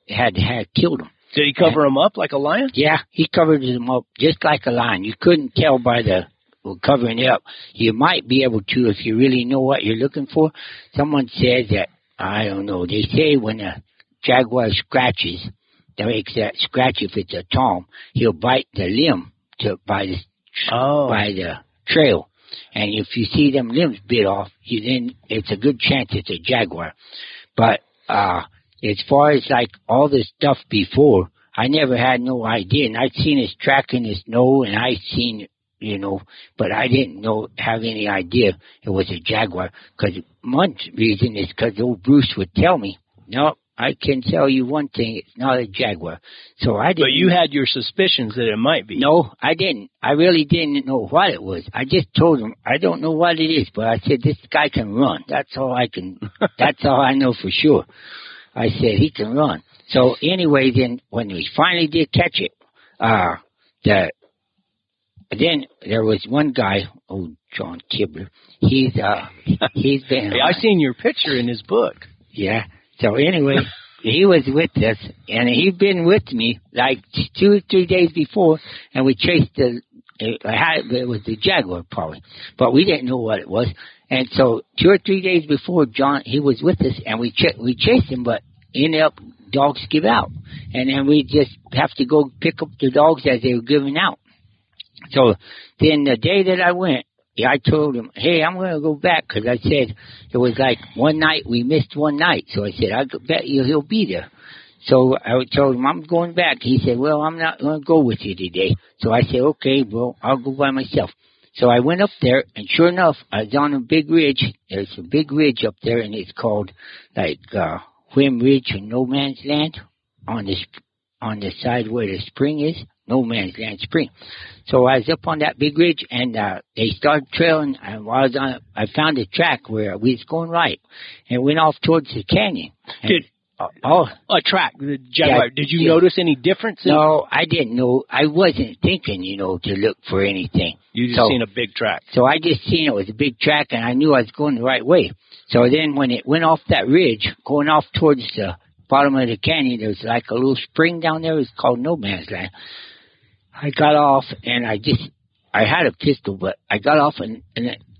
killed them. Did he cover him up like a lion? Yeah, he covered him up just like a lion. You couldn't tell by the covering it up. You might be able to if you really know what you're looking for. Someone says that, I don't know, they say when a jaguar scratches, that makes that scratch, if it's a tom, he'll bite the limb by the trail. And if you see them limbs bit off, then it's a good chance it's a jaguar. But as far as like all this stuff before, I never had no idea. And I'd seen his track in the snow, and I'd seen, but I didn't have any idea it was a jaguar. Because one reason is because old Bruce would tell me, no, I can tell you one thing. It's not a jaguar. So I didn't. But you had your suspicions that it might be. No, I didn't. I really didn't know what it was. I just told him, I don't know what it is, but I said, this guy can run. That's all that's all I know for sure. I said, he can run. So anyway, then when we finally did catch it, then there was one guy, John Kibler. He's been. Hey, I seen your picture in his book. Yeah. So anyway, he was with us, and he'd been with me like 2 or 3 days before, and we chased it was the jaguar probably, but we didn't know what it was. And so 2 or 3 days before, John, he was with us, and we chased him, but ended up dogs give out, and then we just have to go pick up the dogs as they were giving out. So then the day that I went, I told him, hey, I'm going to go back, because I said it was like one night, we missed one night. So I said, I bet you he'll be there. So I told him, I'm going back. He said, well, I'm not going to go with you today. So I said, okay, well, I'll go by myself. So I went up there, and sure enough, I was on a big ridge. There's a big ridge up there, and it's called like Whim Ridge or No Man's Land on the side where the spring is. No Man's Land Spring. So I was up on that big ridge, and they started trailing. And while I was on it, I found a track where we was going right, and went off towards the canyon. A track, the jaguar. Yeah, Did you notice any difference? No, I didn't know. I wasn't thinking, to look for anything. You just seen a big track. So I just seen it was a big track, and I knew I was going the right way. So then when it went off that ridge, going off towards the bottom of the canyon, there was like a little spring down there. It was called No Man's Land. I got off, and I had a pistol, but I got off, and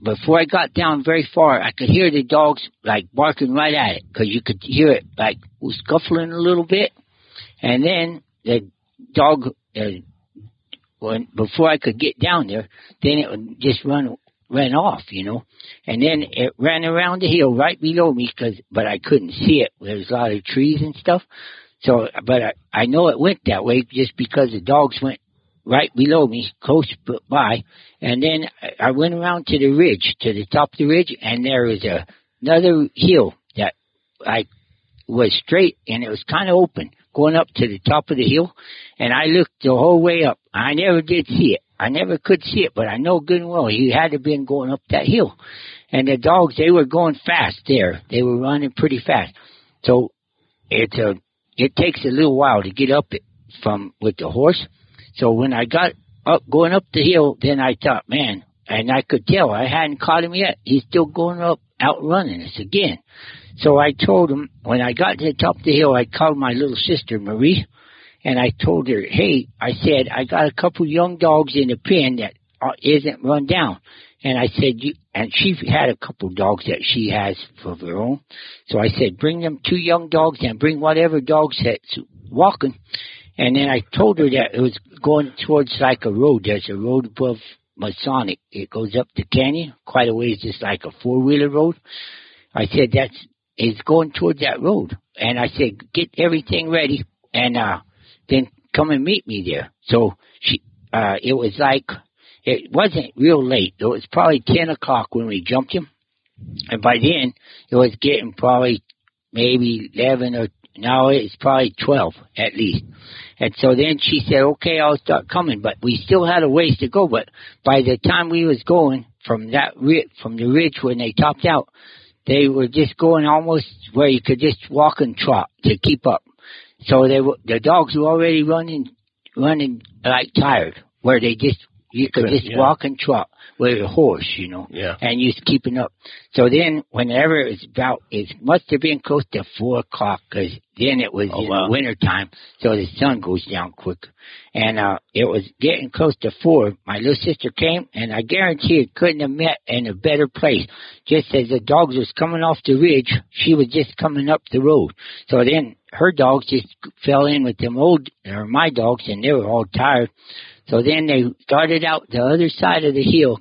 before I got down very far, I could hear the dogs, like, barking right at it, because you could hear it, like, scuffling a little bit. And then the dog, before I could get down there, then it would just ran off, And then it ran around the hill right below me, but I couldn't see it. There was a lot of trees and stuff. So, but I know it went that way just because the dogs went right below me, close by, and then I went around to the ridge, to the top of the ridge, and there was another hill that was straight, and it was kind of open, going up to the top of the hill, and I looked the whole way up. I never did see it. I never could see it, but I know good and well he had to have been going up that hill. And the dogs, they were going fast there. They were running pretty fast. So it takes a little while to get up it with the horse. So when I got up, going up the hill, then I thought, man, and I could tell I hadn't caught him yet. He's still going up, outrunning us again. So I told him, when I got to the top of the hill, I called my little sister, Marie, and I told her, hey, I said, I got a couple young dogs in the pen that isn't run down. And I said, and she had a couple dogs that she has for her own. So I said, bring them 2 young dogs and bring whatever dogs that's walking. And then I told her that it was going towards like a road. There's a road above Masonic. It goes up the canyon quite a ways, just like a 4-wheeler road. I said, it's going towards that road. And I said, get everything ready and then come and meet me there. So it was like, it wasn't real late. It was probably 10 o'clock when we jumped him. And by then, it was getting probably maybe 11 or now it's probably 12 at least. And so then she said, okay, I'll start coming. But we still had a ways to go. But by the time we was going from the ridge when they topped out, they were just going almost where you could just walk and trot to keep up. So the dogs were already running like tired, where you could just walk and trot with a horse, and you're keeping up. So then, whenever it must have been close to 4 o'clock, because then it was the winter time, so the sun goes down quick. And it was getting close to 4. My little sister came, and I guarantee it couldn't have met in a better place. Just as the dogs was coming off the ridge, she was just coming up the road. So then her dogs just fell in with my dogs, and they were all tired. So then they started out the other side of the hill,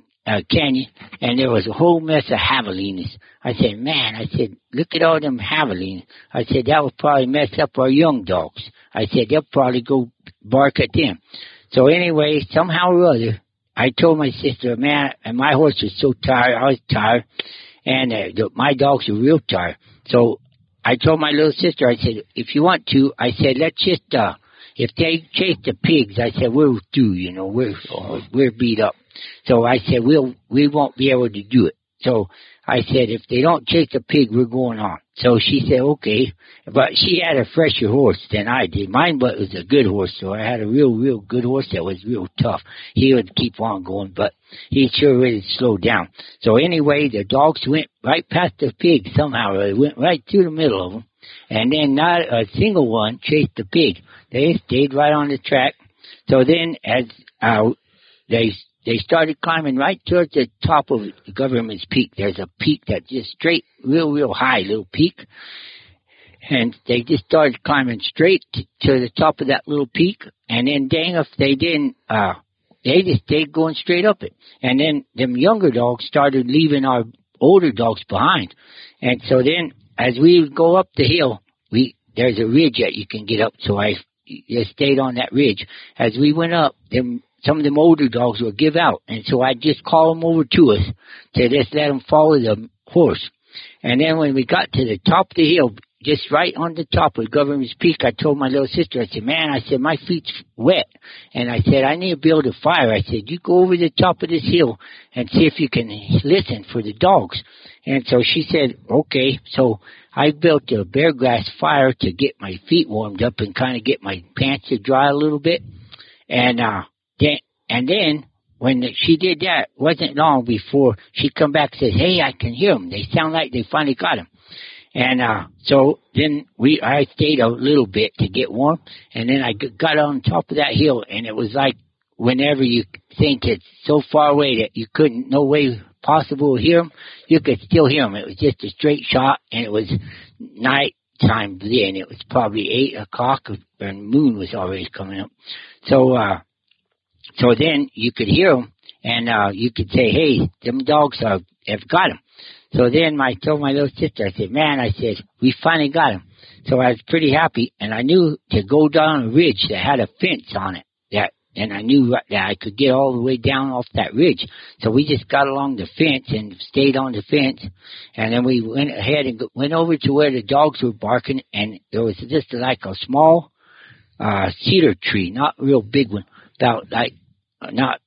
canyon, and there was a whole mess of javelinas. I said, man, look at all them javelinas. I said, that would probably mess up our young dogs. I said, they'll probably go bark at them. So anyway, somehow or other, I told my sister, man, and my horse was so tired, I was tired, and my dogs were real tired. So I told my little sister, I said, if you want to, I said, let's just, if they chase the pigs, I said, we're through, you know, we're beat up. So I said, we won't be able to do it. So I said, if they don't chase the pig, we're going on. So she said, okay. But she had a fresher horse than I did. Mine was a good horse, so I had a real good horse that was real tough. He would keep on going, but he sure really slowed down. So anyway, the dogs went right past the pig somehow. They went right through the middle of them. And then not a single one chased the pig. They stayed right on the track. So then as they started climbing right towards the top of the government's peak. There's a peak that's just straight, real high little peak. And they just started climbing straight to the top of that little peak. And then dang if they didn't, they just stayed going straight up it. And then them younger dogs started leaving our older dogs behind. And so then as we would go up the hill, there's a ridge that you can get up. So I just stayed on that ridge. As we went up, some of them older dogs would give out. And so I'd just call them over to us to just let them follow the horse. And then when we got to the top of the hill, just right on the top of Government's Peak, I told my little sister, I said, man, I said, my feet's wet. And I said, I need to build a fire. I said, you go over the top of this hill and see if you can listen for the dogs. And so she said, okay. So I built a bear grass fire to get my feet warmed up and kind of get my pants to dry a little bit. And then when she did that, wasn't long before she come back and says, hey, I can hear them. They sound like they finally got him. And so then I stayed a little bit to get warm, and then I got on top of that hill, and it was like whenever you think it's so far away that you couldn't, no way possible to hear them, you could still hear them. It was just a straight shot, and it was night time then. It was probably 8 o'clock, and the moon was already coming up. So then you could hear them, and you could say, hey, them dogs have got him. So then I told my little sister, I said, man, I said, we finally got him. So I was pretty happy, and I knew to go down a ridge that had a fence on it, and I knew that I could get all the way down off that ridge. So we just got along the fence and stayed on the fence, and then we went ahead and went over to where the dogs were barking, and there was just like a small cedar tree, not a real big one, about like not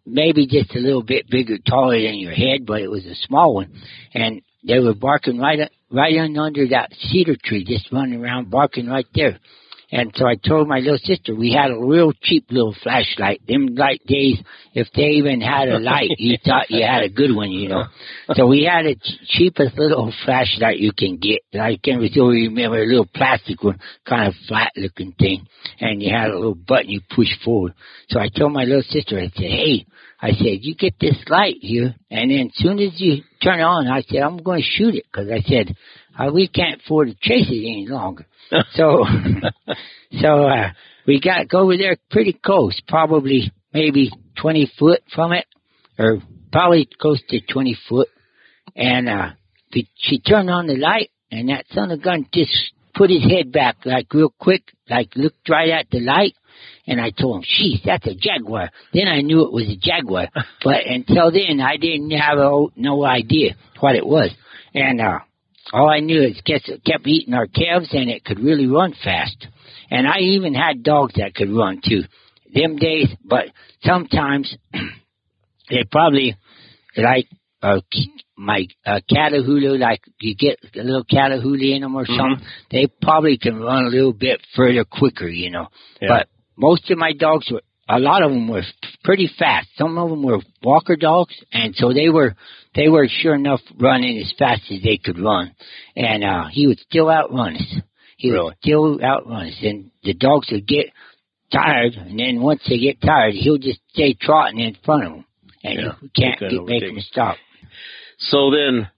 maybe just a little bit bigger, taller than your head, but it was a small one. And they were barking right in under that cedar tree, just running around barking right there. And so I told my little sister, we had a real cheap little flashlight. Them light days, if they even had a light, you thought you had a good one, you know. So we had the cheapest little flashlight you can get. I can still remember a little plastic one, kind of flat-looking thing. And you had a little button you push forward. So I told my little sister, I said, hey, I said, you get this light here, and then as soon as you turn it on, I said, I'm going to shoot it. Because I said, we can't afford to chase it any longer. So we got go over there pretty close, probably maybe 20 foot from it, or probably close to 20 foot. And she turned on the light, and that son of a gun just put his head back like real quick, like looked right at the light. And I told him, "Sheesh, that's a jaguar." Then I knew it was a jaguar, but until then I didn't have no idea what it was. And all I knew is it kept eating our calves, and it could really run fast. And I even had dogs that could run too, them days. But sometimes they probably like my Catahoula, like you get a little Catahoula in them or something. They probably can run a little bit further quicker, you know. Yeah. But most of my dogs a lot of them were pretty fast. Some of them were walker dogs, and so they were sure enough running as fast as they could run. And he would still outrun us. He would still outrun us. And the dogs would get tired, and then once they get tired, he'll just stay trotting in front of them. And you can't make him stop. So then,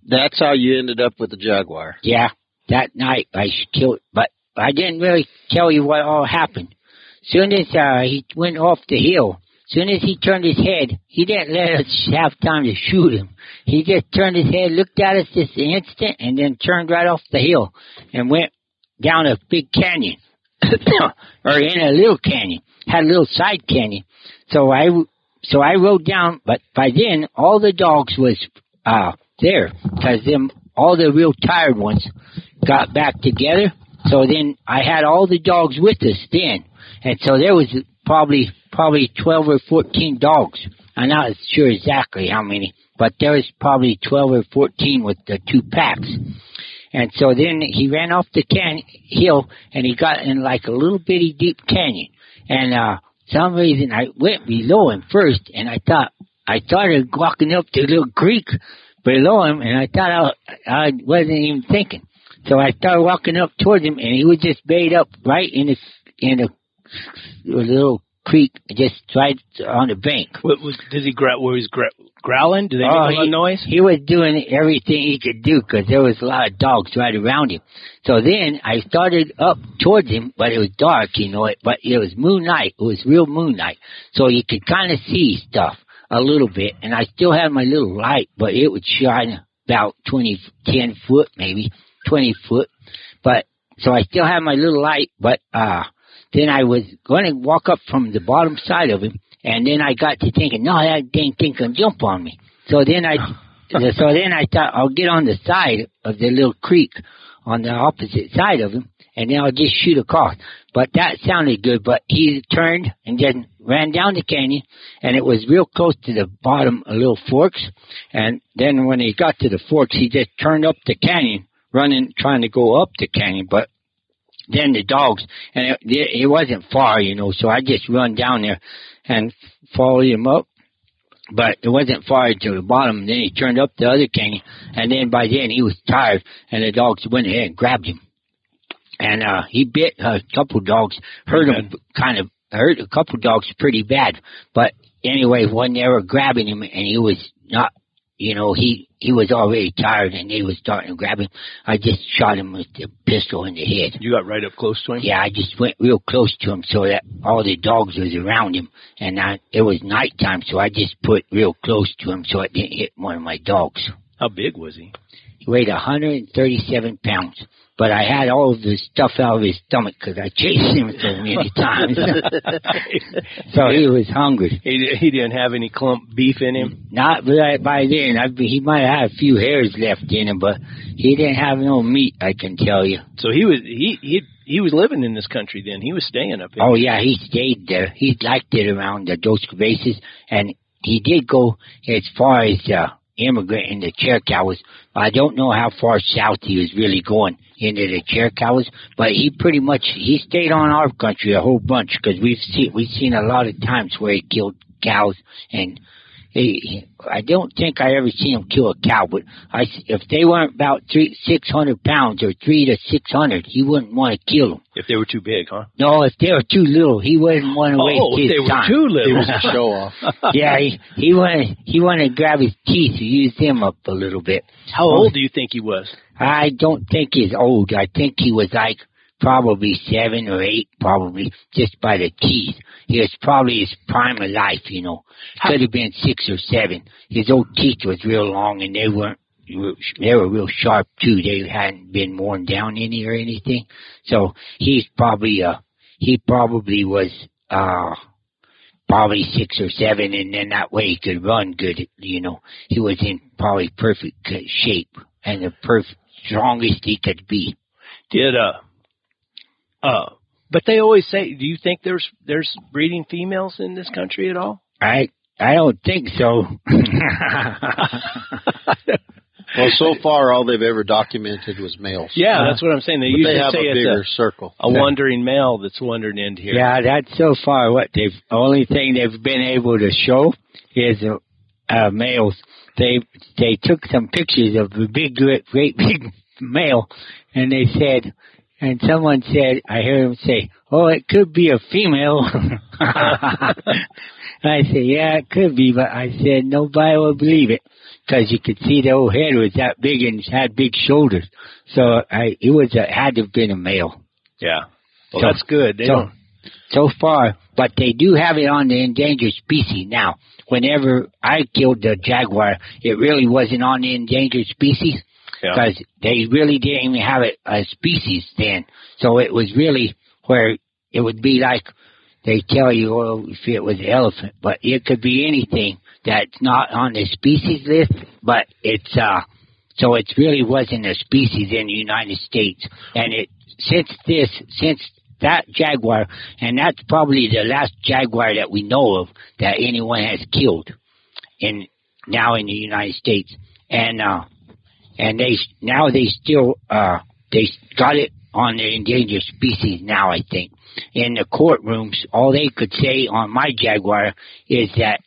that's how you ended up with the jaguar. Yeah, that night I killed, but I didn't really tell you what all happened. Soon as he went off the hill, soon as he turned his head, he didn't let us have time to shoot him. He just turned his head, looked at us just an instant, and then turned right off the hill and went down a big canyon, or in a little canyon, had a little side canyon. So I rode down, but by then all the dogs was there, because all the real tired ones got back together. So then I had all the dogs with us then. And so there was probably 12 or 14 dogs. I'm not sure exactly how many, but there was probably 12 or 14 with the 2 packs. And so then he ran off the hill, and he got in like a little bitty deep canyon. And some reason I went below him first, and I started walking up the little creek below him, and I thought I wasn't even thinking. So I started walking up towards him, and he was just bait up right in a little creek, just right on the bank. Was he growling? Did they make a noise? He was doing everything he could do because there was a lot of dogs right around him. So then I started up towards him, but it was dark, but it was moonlight. It was real moonlight. So you could kind of see stuff a little bit, and I still had my little light, but it would shine about 10 foot, maybe 20 foot. But so I still had my little light, but then I was going to walk up from the bottom side of him, and then I got to thinking, no, that dang thing can jump on me. So then I thought I'll get on the side of the little creek on the opposite side of him, and then I'll just shoot across. But that sounded good, but he turned and then ran down the canyon, and it was real close to the bottom of little forks. And then when he got to the forks, he just turned up the canyon, running, trying to go up the canyon, but then the dogs, and it wasn't far, so I just run down there and followed him up. But it wasn't far to the bottom. Then he turned up the other canyon, and then by then he was tired, and the dogs went ahead and grabbed him. And he bit a couple dogs, hurt a couple dogs pretty bad. But anyway, when they were grabbing him, and he was not, he was already tired, and they was starting to grab him, I just shot him with the pistol in the head. You got right up close to him? Yeah, I just went real close to him so that all the dogs was around him, and it was nighttime, so I just put real close to him so it didn't hit one of my dogs. How big was he? He weighed 137 pounds. But I had all of the stuff out of his stomach because I chased him so many times. So he was hungry. He didn't have any clump beef in him? Not by then. He might have had a few hairs left in him, but he didn't have no meat, I can tell you. So he was living in this country then. He was staying up there. Oh, yeah, he stayed there. He liked it around the Dos Cabezas, and he did go as far as immigrant in the Chiricahuas. I don't know how far south he was really going into the Chiricahuas, but he stayed on our country a whole bunch because we've seen a lot of times where he killed cows, and I don't think I ever seen him kill a cow, but if they weren't about 600 pounds or 300 to 600, he wouldn't want to kill them. If they were too big, huh? No, if they were too little, he wouldn't want to waste his time. Oh, they were too little. It was a show off. Yeah, he wanted to grab his teeth and use them up a little bit. How old do you think he was? I don't think he's old. I think he was like probably 7 or 8, probably, just by the teeth. He was probably his prime of life, Could have been 6 or 7. His old teeth was real long, and they were real sharp too. They hadn't been worn down any or anything. So he probably was probably 6 or 7, and then that way he could run good. He was in probably perfect shape and the strongest he could be. But they always say, do you think there's breeding females in this country at all? I don't think so. Well, so far, all they've ever documented was males. Yeah, that's what I'm saying. They usually have say a bigger circle. A wandering male that's wandered into here. Yeah, that's so far the only thing they've been able to show is males. They took some pictures of the great big male, and they said, and someone said, I heard him say, "Oh, it could be a female." I said, "Yeah, it could be," but I said nobody will believe it because you could see the old head was that big and had big shoulders. So it had to have been a male. Yeah, well, that's good. So far, but they do have it on the endangered species now. Whenever I killed the jaguar, it really wasn't on the endangered species. Because they really didn't even have it a species then. So it was really where it would be like they tell you, if it was an elephant, but it could be anything that's not on the species list, but it's So it really wasn't a species in the United States. And since that jaguar, and that's probably the last jaguar that we know of that anyone has killed now in the United States. And they still they got it on the endangered species now, I think. In the courtrooms, all they could say on my jaguar is that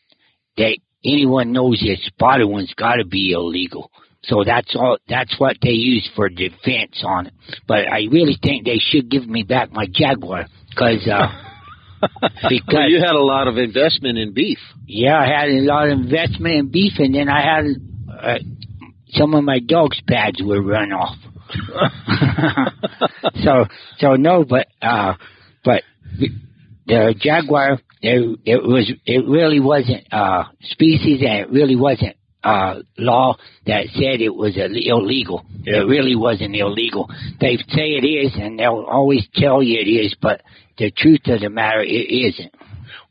anyone knows the spotted one's got to be illegal. So that's all. That's what they use for defense on it. But I really think they should give me back my jaguar because well, you had a lot of investment in beef. Yeah, I had a lot of investment in beef, and then I had some of my dog's pads were run off. so no, but the jaguar, it really wasn't species, and it really wasn't law that said it was illegal. Yeah. It really wasn't illegal. They say it is, and they'll always tell you it is, but the truth of the matter, it isn't.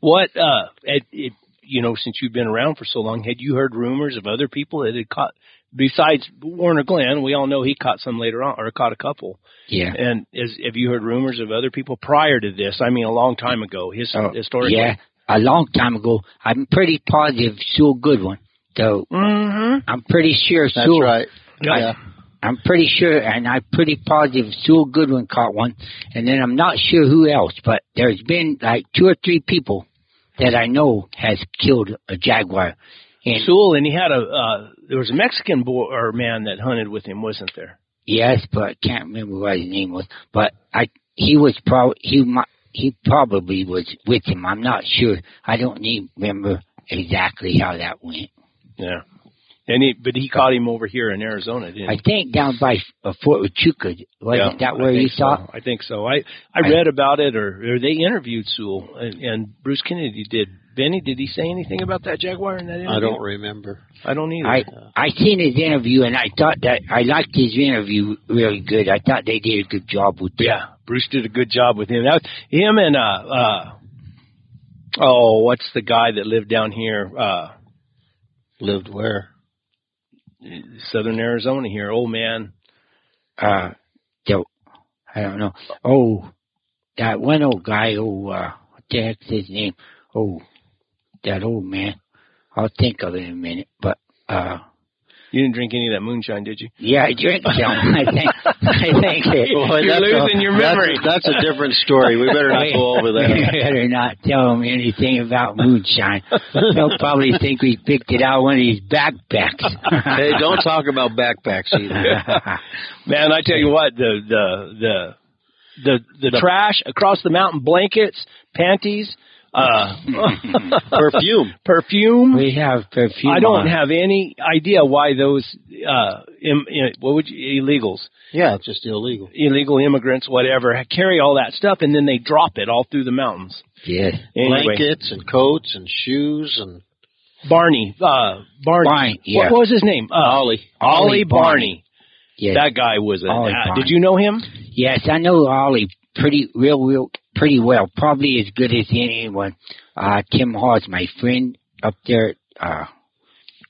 What, since you've been around for so long, had you heard rumors of other people that had caught, besides Warner Glenn, we all know he caught some later on, or caught a couple. Yeah. And have you heard rumors of other people prior to this? I mean, a long time ago, historically. Yeah, a long time ago. I'm pretty positive Sewell Goodwin. So I'm pretty sure That's Sewell. right. Yeah. I'm pretty sure, and I'm pretty positive Sewell Goodwin caught one, and then I'm not sure who else, but there's been like 2 or 3 people that I know has killed a jaguar. And Sewell, and he had there was a Mexican boy or man that hunted with him, wasn't there? yes, but I can't remember what his name was. But he probably was with him. I'm not sure. I don't remember exactly how that went. Yeah. But he caught him over here in Arizona, didn't he? I think down by Fort Huachuca. Wasn't that where you saw? I think so. I read about it, or they interviewed Sewell, and Bruce Kennedy did. Benny, did he say anything about that jaguar in that interview? I don't remember. I don't either. I seen his interview, and I thought that I liked his interview really good. I thought they did a good job with it. Yeah, Bruce did a good job with him. That was him and what's the guy that lived down here? Lived where? Southern Arizona here, old man. I don't know. Oh, that one old guy. What the heck's his name? Oh, that old man. I'll think of it in a minute. But you didn't drink any of that moonshine, did you? yeah, I drank some. I think it. Boy, You're losing your memory. That's a different story. We better not go over that. We better not tell them anything about moonshine. They'll probably think we picked it out of one of these backpacks. Hey, don't talk about backpacks either. Man, I tell you what, the trash across the mountain, blankets, panties, perfume. We have perfume. I don't have any idea why those illegals, Yeah, it's just illegal. illegal immigrants, whatever, carry all that stuff, and then they drop it all through the mountains. Yes. Anyway, Blankets and coats and shoes and Barney. Yeah. What was his name? Ollie Barney. Yes. That guy was Ollie Barney. did you know him? Yes, I know Ollie pretty well. Probably as good as anyone. Tim Hawes, my friend up there at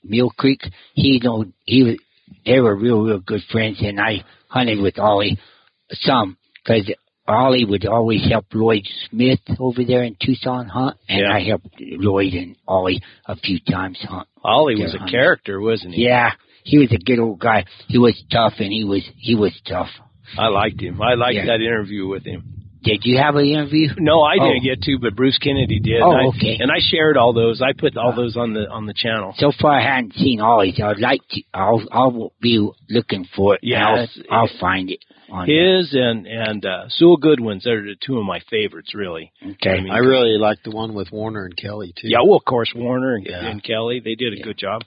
Mill Creek, they were real good friends, and I hunted with Ollie some because Ollie would always help Lloyd Smith over there in Tucson hunt, and I helped Lloyd and Ollie a few times hunt. Ollie was a character, wasn't he? Yeah, he was a good old guy. He was tough, and he was tough. I liked him. I liked that interview with him. Did you have an interview? No, I didn't get to, but Bruce Kennedy did. Oh, okay. And I shared all those. I put all those on the channel. So far, I hadn't seen Ollie's. I'd like to. I'll be looking for it. Yeah, I'll find it. On his and Sewell Goodwin's are the 2 of my favorites, really. Okay. I really like the one with Warner and Kelly too. Yeah, well, of course, Warner and Kelly, they did a good job.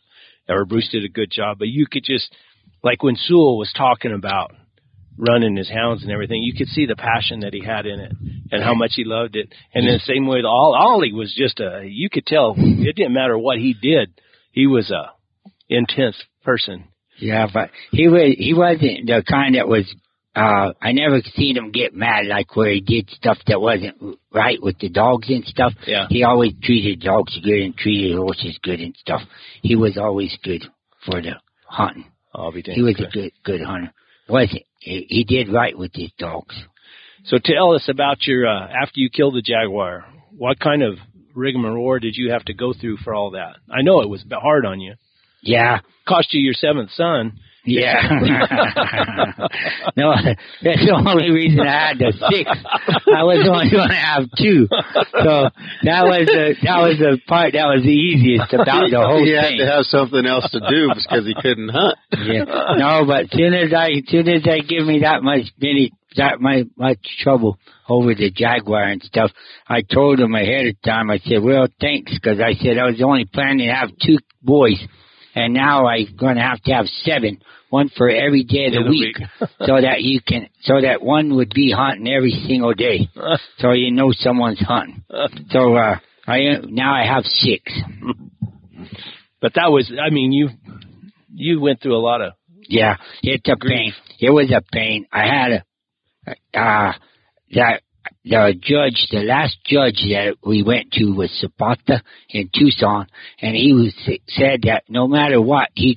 Or Bruce did a good job. But you could just, like when Sewell was talking about running his hounds and everything, you could see the passion that he had in it and how much he loved it. And in the same way, Ollie was just you could tell it didn't matter what he did. He was a intense person. Yeah, but he wasn't the kind that was, I never seen him get mad like where he did stuff that wasn't right with the dogs and stuff. Yeah. He always treated dogs good and treated horses good and stuff. He was always good for the hunting. I'll be damned. He was a good hunter. He did right with his dogs. So tell us about your after you killed the jaguar. What kind of rigmarole did you have to go through for all that? I know it was a bit hard on you. Yeah. Cost you your 7th son. Yeah. No, that's the only reason I had the 6. I was only going to have 2. So that was the part that was the easiest about the whole he thing. had to have something else to do because he couldn't hunt. Yeah. No, but soon as they give me that much trouble over the jaguar and stuff, I told them ahead of time. I said, well, thanks, because I said I was only planning to have 2 boys, and now I'm going to have 7, one for every day of the week, so that one would be hunting every single day, so you know someone's hunting. So now I have 6. But that was, I mean, you went through a lot of. Yeah, it's a pain. It was a pain. I had the last judge that we went to was Zapata in Tucson, and he said that no matter what, he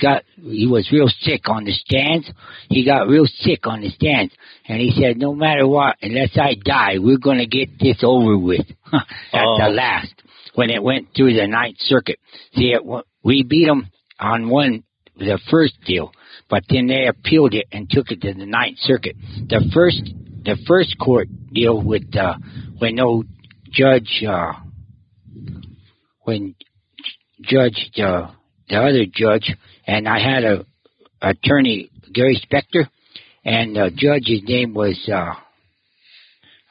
was real sick on the stands. He got real sick on the stands, and he said, no matter what, unless I die, we're going to get this over with at the last, when it went through the 9th Circuit. See, we beat them on the first deal, but then they appealed it and took it to the 9th Circuit. The first court deal with when the other judge, and I had a attorney, Gary Spector, and the judge's name was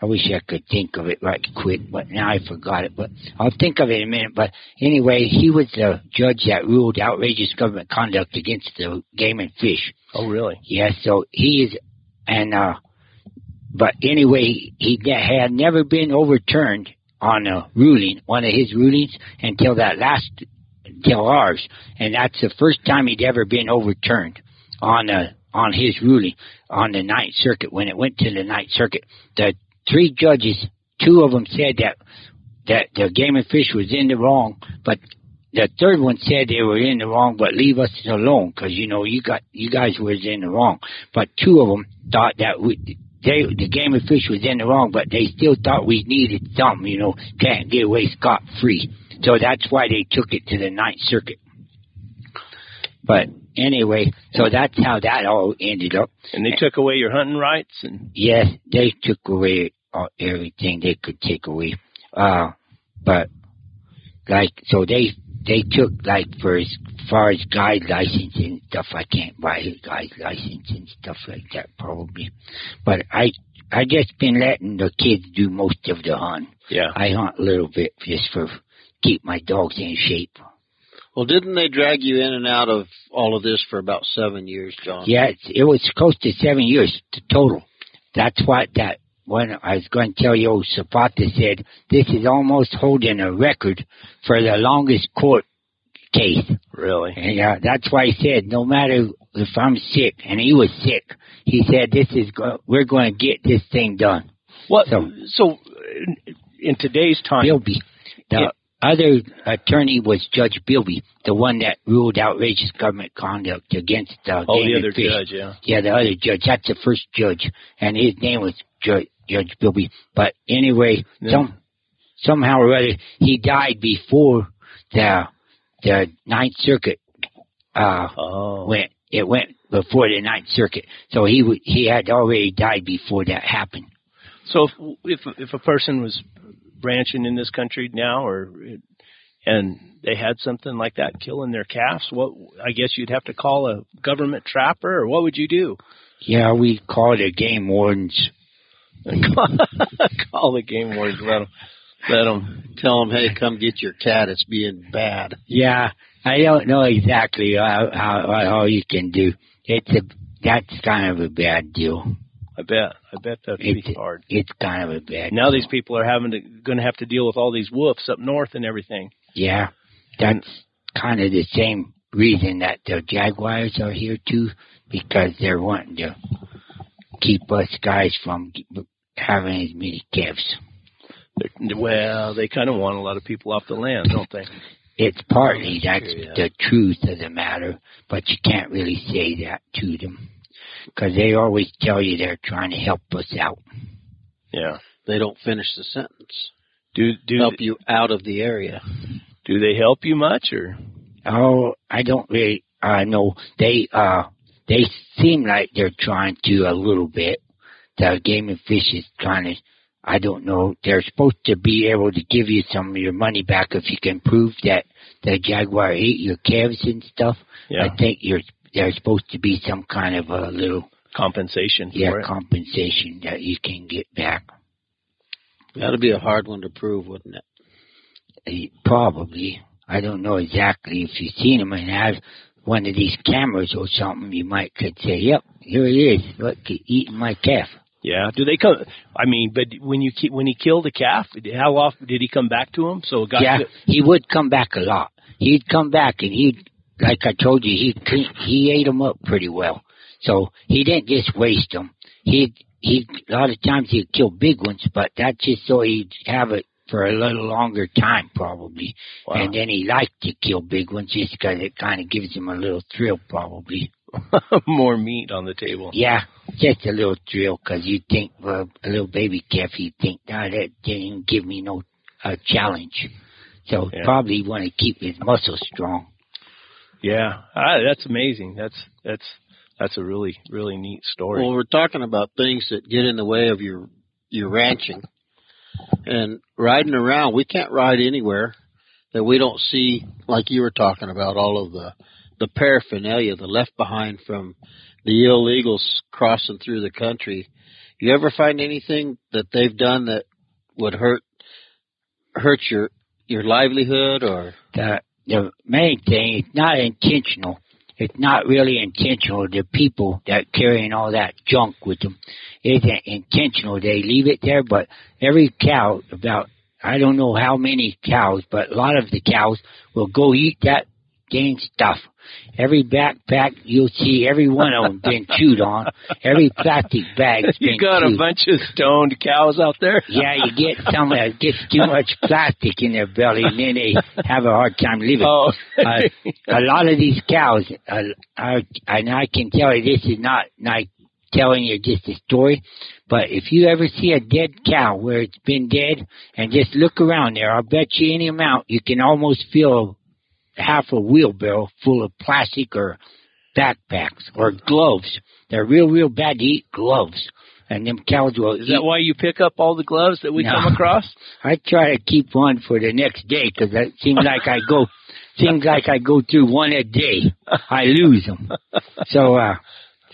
I wish I could think of it right quick, but now I forgot it. But I'll think of it in a minute. But anyway, he was the judge that ruled outrageous government conduct against the game and fish. Oh, really? Yes. So he is, and but anyway, he had never been overturned on a ruling, one of his rulings, until ours, and that's the first time he'd ever been overturned on his ruling on the 9th Circuit. When it went to the 9th Circuit, the 3 judges, 2 of them said that the game and fish was in the wrong, but the third one said they were in the wrong, but leave us alone, because you guys was in the wrong. But 2 of them thought that the game and fish was in the wrong, but they still thought we needed something, can't get away scot-free. So that's why they took it to the 9th Circuit. But anyway, so that's how that all ended up. And they took away your hunting rights? Yes, they took away everything they could take away. But, so they took, for as far as guide license and stuff, I can't buy a guide license and stuff like that, probably. But I just been letting the kids do most of the hunting. Yeah. I hunt a little bit just for keep my dogs in shape. Well, didn't they drag you in and out of all of this for about 7 years, John? Yeah, it was close to 7 years total. That's what when I was going to tell you, Zapata said, this is almost holding a record for the longest court case. Really? And, that's why he said, no matter if I'm sick, and he was sick, he said, we're going to get this thing done. What? So in today's time, Bilby, the other attorney was Judge Bilby, the one that ruled outrageous government conduct against game and fish. The other judge, yeah. Yeah, the other judge. That's the first judge, and his name was Judge Bilby. But anyway, somehow or other, he died before the 9th Circuit went. It went before the 9th Circuit, so he had already died before that happened. So if a person was ranching in this country now, and they had something like that killing their calves, I guess you'd have to call a government trapper, or what would you do? Yeah, we call the game wardens. Call the game wardens. Let them tell them, hey, come get your cat. It's being bad. Yeah, I don't know exactly how you can do. That's kind of a bad deal. I bet that'd be hard. It's kind of a bad Now deal. These people are going to have to deal with all these wolves up north and everything. Yeah, that's kind of the same reason that the jaguars are here too, because they're wanting to keep us guys from having as many calves. Well, they kind of want a lot of people off the land, don't they? It's partly that's the truth of the matter, but you can't really say that to them because they always tell you they're trying to help us out. Yeah. They don't finish the sentence. Do Help you out of the area. Do they help you much, or? Oh, I don't really know. They seem like they're trying to a little bit. The Game and Fish is trying to. I don't know. They're supposed to be able to give you some of your money back if you can prove that the jaguar ate your calves and stuff. Yeah. I think there's supposed to be some kind of a little compensation for it. Compensation that you can get back. That'd be a hard one to prove, wouldn't it? Probably. I don't know exactly. If you've seen them and have one of these cameras or something, you might could say, "Yep, here he is. Look, eating my calf." Yeah. Do they come? I mean, but when he killed a calf, how often did he come back to him? So he would come back a lot. He'd come back and like I told you, he ate them up pretty well. So he didn't just waste them. A lot of times he'd kill big ones, but that's just so he'd have it for a little longer time probably. Wow. And then he liked to kill big ones just because it kind of gives him a little thrill probably. More meat on the table. Yeah, just a little thrill because you think, well, a little baby calf, you think, that didn't even give me no challenge. So probably want to keep his muscles strong. Yeah, that's amazing. That's a really, really neat story. Well, we're talking about things that get in the way of your ranching. And riding around, we can't ride anywhere that we don't see, like you were talking about, all of the paraphernalia, the left behind from the illegals crossing through the country. You ever find anything that they've done that would hurt your livelihood or? The main thing, it's not intentional. It's not really intentional. The people that carrying all that junk with them isn't intentional. They leave it there, but every cow, I don't know how many cows, but a lot of the cows will go eat that dang stuff. Every backpack, you'll see every one of them been chewed on. Every plastic bag's been chewed. You got a bunch of stoned cows out there? Yeah, you get some that gets too much plastic in their belly, and then they have a hard time living. Oh. A lot of these cows, and I can tell you this is not telling you just a story, but if you ever see a dead cow where it's been dead, and just look around there, I'll bet you any amount you can almost feel half a wheelbarrow full of plastic or backpacks or gloves. They're real bad to eat gloves. And them cows will Is that why you pick up all the gloves that we come across? I try to keep one for the next day because it seems like I go through one a day. I lose them. So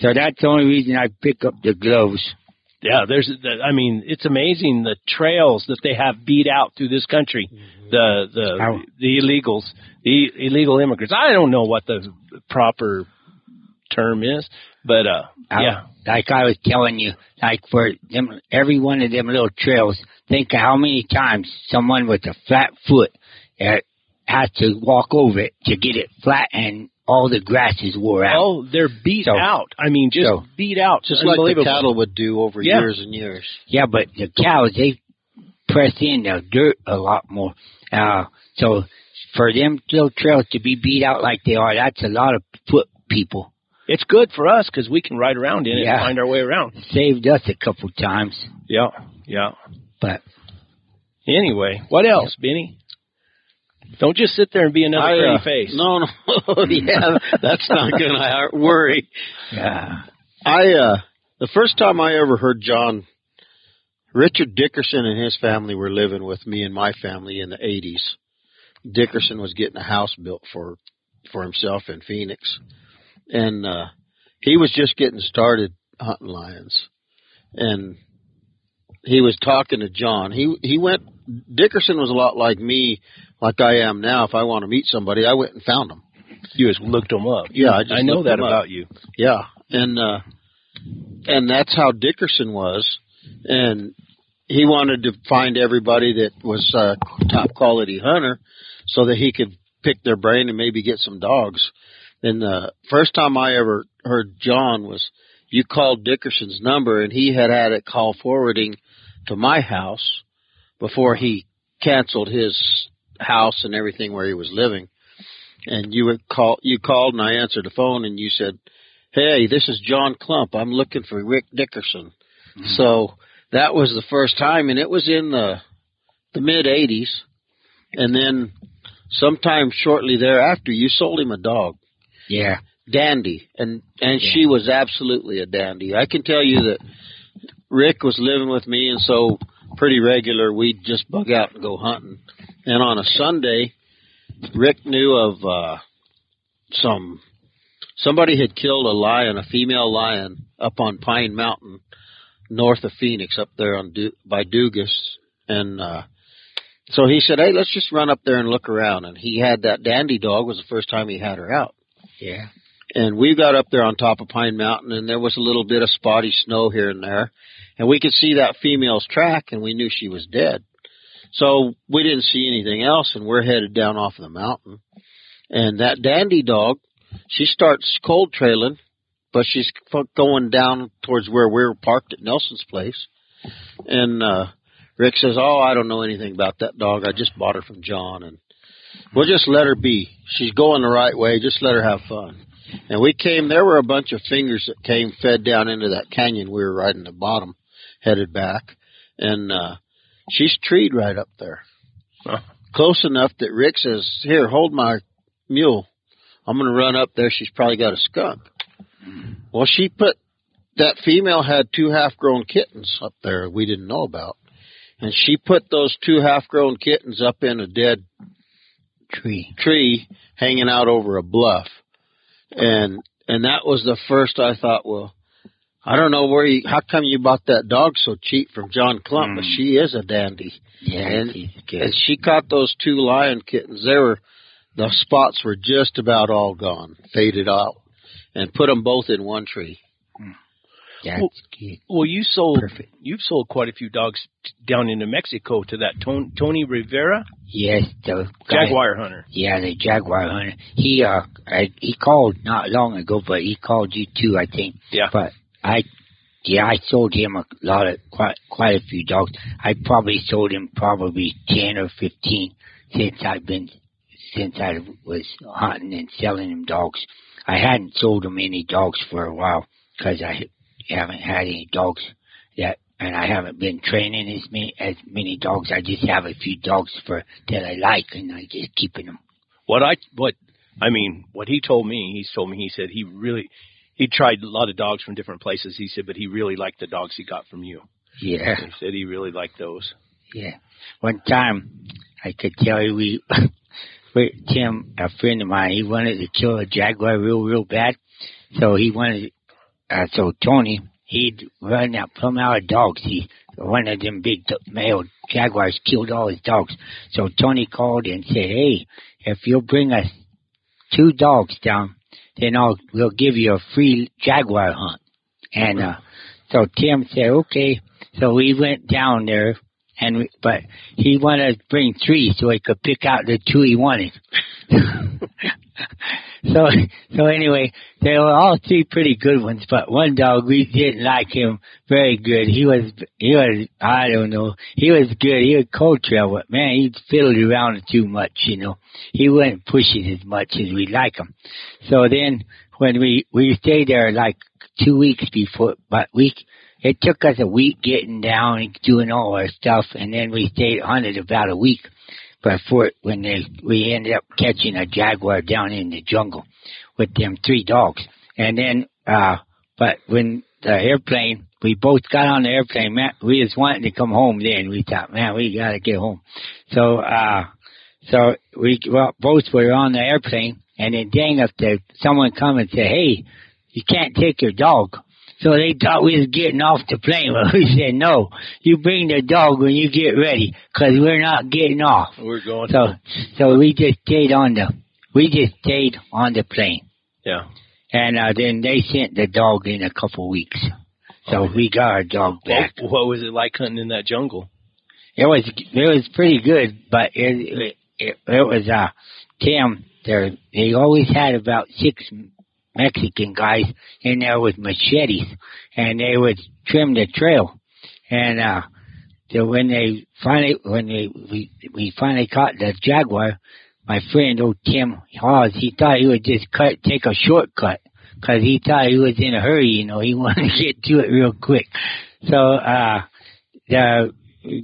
that's the only reason I pick up the gloves. Yeah, it's amazing the trails that they have beat out through this country. The illegals, the illegal immigrants. I don't know what the proper term is, but yeah. Like I was telling you, like for them, every one of them little trails, think of how many times someone with a flat foot has to walk over it to get it flat and all the grass is wore out. Oh, they're beat out. I mean, beat out. Just like the cattle would do over years and years. Yeah, but the cows, they press in the dirt a lot more. So for them little trails to be beat out like they are, that's a lot of foot people. It's good for us because we can ride around in it and find our way around. Saved us a couple times. Yeah. But anyway, what else, Benny? Don't just sit there and be another pretty face. No. Yeah, that's not going to worry. Yeah. The first time I ever heard John, Richard Dickerson and his family were living with me and my family in the 80s. Dickerson was getting a house built for himself in Phoenix. And he was just getting started hunting lions. And he was talking to John. Dickerson was a lot like me, like I am now. If I want to meet somebody, I went and found them. You just looked them up. Yeah, I know that about you. Yeah, and that's how Dickerson was. And he wanted to find everybody that was a top quality hunter so that he could pick their brain and maybe get some dogs. And the first time I ever heard John was you called Dickerson's number, and he had it call forwarding to my house before he canceled his house and everything where he was living. And you called and I answered the phone and you said, "Hey, this is John Klump. I'm looking for Rick Dickerson." Mm-hmm. So that was the first time, and it was in the mid-'80s. And then sometime shortly thereafter, you sold him a dog. Yeah. Dandy. And she was absolutely a dandy. I can tell you that Rick was living with me, and so pretty regular, we'd just bug out and go hunting. And on a Sunday, Rick knew of somebody had killed a lion, a female lion, up on Pine Mountain, north of Phoenix, up there by Dugas. And so he said, "Hey, let's just run up there and look around." And he had that dandy dog. It was the first time he had her out. Yeah. And we got up there on top of Pine Mountain, and there was a little bit of spotty snow here and there. And we could see that female's track, and we knew she was dead. So we didn't see anything else, and we're headed down off of the mountain. And that dandy dog, she starts cold trailing, but she's going down towards where we're parked at Nelson's place. And Rick says, "Oh, I don't know anything about that dog. I just bought her from John, and we'll just let her be. She's going the right way. Just let her have fun." And there were a bunch of fingers that fed down into that canyon. We were right in the bottom, headed back. And she's treed right up there. Huh. Close enough that Rick says, "Here, hold my mule. I'm going to run up there. She's probably got a skunk." Well, that female had 2 half-grown kittens up there we didn't know about. And she put those 2 half-grown kittens up in a dead tree hanging out over a bluff. And that was the first I thought, well, I don't know how come you bought that dog so cheap from John Klump, but she is a dandy. Yeah, and she caught those 2 lion kittens. The spots were just about all gone, faded out, and put them both in one tree. Well, you've sold quite a few dogs down into Mexico to that Tony Rivera. Yes, the jaguar hunter. Yeah, the jaguar hunter. He called not long ago, but he called you too, I think. Yeah. But I sold him quite a few dogs. I probably sold him 10 or 15 since I was hunting and selling him dogs. I hadn't sold him any dogs for a while because I haven't had any dogs yet, and I haven't been training as many dogs. I just have a few dogs that I like, and I just keeping them. What he told me, he said he tried a lot of dogs from different places. He said, but he really liked the dogs he got from you. Yeah. He said he really liked those. Yeah. One time, I could tell you Tim, a friend of mine, he wanted to kill a jaguar real bad. So so Tony, he'd run out, plumb out of dogs. One of them big male jaguars killed all his dogs. So Tony called and said, "Hey, if you'll bring us 2 dogs down, then we'll give you a free jaguar hunt." And so Tim said, "Okay." So we went down there, but he wanted to bring 3 so he could pick out the 2 he wanted. So anyway, they were all 3 pretty good ones, but one dog, we didn't like him very good. He was, I don't know, he was good. He was cold trail, but man, he fiddled around too much, He wasn't pushing as much as we like him. So then when we stayed there like 2 weeks before, but it took us a week getting down and doing all our stuff, and then we hunted about a week before we ended up catching a jaguar down in the jungle with them 3 dogs. And then, but when the airplane, we both got on the airplane, man, we was wanting to come home then. We thought, man, we gotta get home. So we both were on the airplane, and then dang if someone come and say, "Hey, you can't take your dog." So they thought we was getting off the plane. Well, we said, "No, you bring the dog when you get ready, 'cause we're not getting off." We're going. So we just stayed on the plane. Yeah. And then they sent the dog in a couple weeks. So we got our dog back. What was it like hunting in that jungle? It was pretty good, but it was Tim there. They always had about 6 Mexican guys in there with machetes, and they would trim the trail. And when we finally caught the jaguar, my friend, old Tim Hawes, he thought he would just take a shortcut because he thought he was in a hurry. You know, he wanted to get to it real quick. So the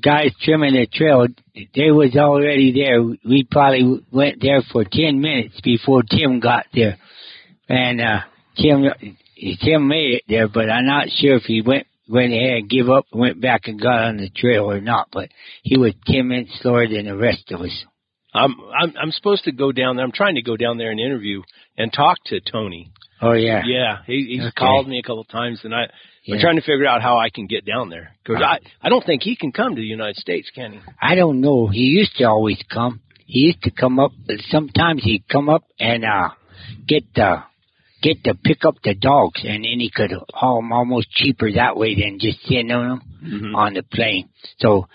guys trimming the trail, they was already there. We probably went there for 10 minutes before Tim got there, and Tim made it there, but I'm not sure if he went ahead and give up and went back and got on the trail or not. But he was 10 minutes slower than the rest of us. I'm supposed to go down there. I'm trying to go down there and interview and talk to Tony. Oh yeah. Yeah, he's called me a couple of times, and I'm trying to figure out how I can get down there because I don't think he can come to the United States, can he? I don't know. He used to always come. He used to come up. Sometimes he'd come up and get to pick up the dogs, and then he could haul them almost cheaper that way than just sending them on the plane. So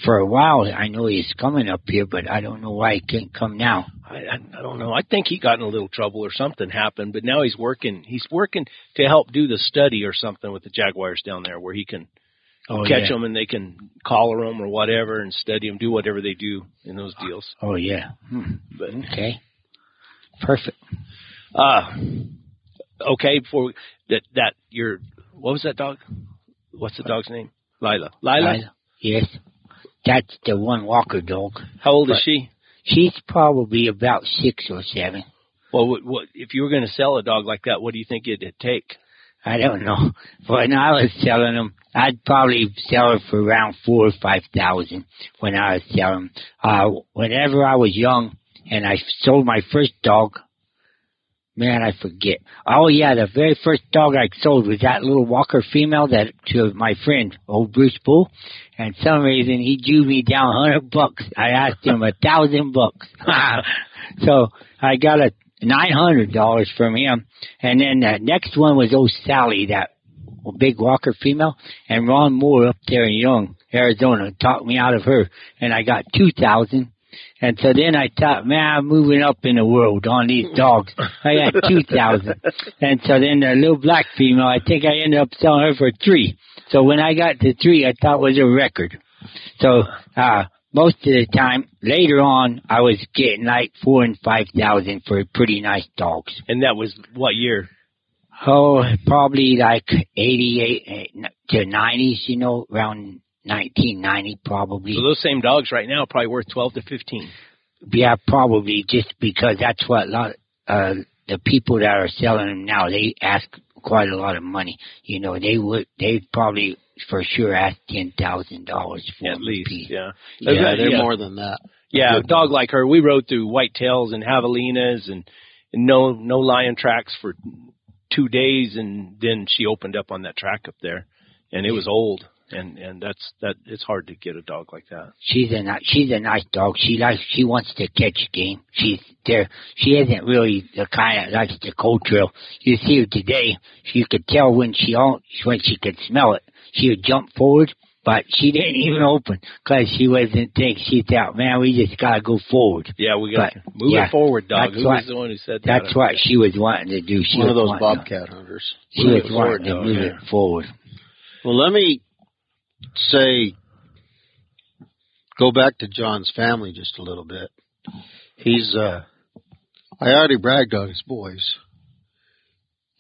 for a while, I know he's coming up here, but I don't know why he can't come now. I don't know. I think he got in a little trouble or something happened, but now he's working. He's working to help do the study or something with the jaguars down there, where he can catch them and they can collar them or whatever and study them, do whatever they do in those deals. Oh yeah. But, okay. Perfect. Okay. Before what was that dog? What's the dog's name? Lila. Yes. That's the one Walker dog. How old is she? She's probably about 6 or 7. Well, what if you were going to sell a dog like that? What do you think it'd take? I don't know. When I was selling them, I'd probably sell her for around 4,000 or 5,000. When I was selling them, whenever I was young and I sold my first dog, man, I forget. Oh yeah, the very first dog I sold was that little Walker female to my friend, old Bruce Bull. And some reason he drew me down $100. I asked him $1,000. So I got $900 from him. And then the next one was old Sally, that big Walker female. And Ron Moore up there in Young, Arizona, talked me out of her. And I got 2,000. And so then I thought, man, I'm moving up in the world on these dogs. I got 2,000. And so then the little black female, I think I ended up selling her for 3. So when I got to 3, I thought was a record. So most of the time, later on, I was getting like 4,000 and 5,000 for pretty nice dogs. And that was what year? Oh, probably like 88 to 90s, you know, around 1990 probably. So those same dogs right now are probably worth 12 to 15. Yeah, probably, just because that's what a lot of the people that are selling them now, they ask quite a lot of money. You know, they'd probably for sure ask $10,000 for at least. Piece. Yeah, they're more than that. Yeah, a dog like her, we rode through whitetails and javelinas and no lion tracks for 2 days, and then she opened up on that track up there, and it was old. And it's hard to get a dog like that. She's a nice dog. She wants to catch game. She's there. She isn't really the kind that likes to cold trail. You see her today. You could tell when she could smell it. She would jump forward, but she didn't even open because she wasn't think. She thought, man, we just gotta go forward. Yeah, we got to move it forward, dog. Who was the one who said that? That's what she was wanting to do. She one was of those bobcat hunters. She was wanting to move it forward. Well, let me say, go back to John's family just a little bit. He's, I already bragged on his boys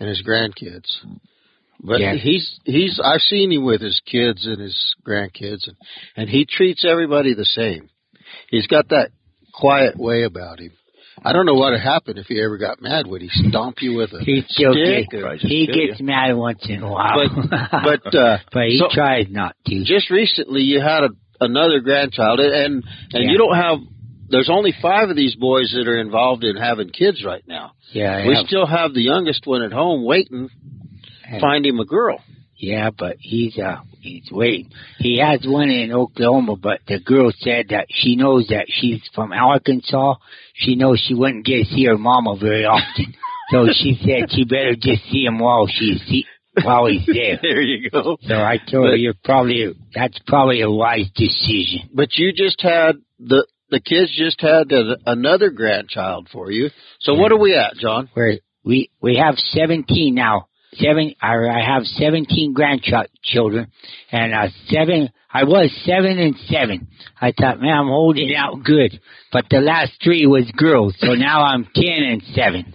and his grandkids, but he's, I've seen him with his kids and his grandkids, and he treats everybody the same. He's got that quiet way about him. I don't know what would happen if he ever got mad. Would he stomp you with a stick? He gets mad once in a while. But he tries not to. Just recently you had another grandchild, and you don't have, there's only 5 of these boys that are involved in having kids right now. Yeah, we still have the youngest one at home waiting. Find him a girl. Yeah, but he's waiting. He has one in Oklahoma, but the girl said that she knows that she's from Arkansas. She knows she wouldn't get to see her mama very often. So she said she better just see him while he's there. There you go. So I told her that's probably a wise decision. But you just had the kids just had another grandchild for you. So what are we at, John? We have 17 now. I have 17 grandchildren, and I was 7 and 7. I thought, man, I'm holding out good, but the last 3 was girls, so now I'm 10 and 7.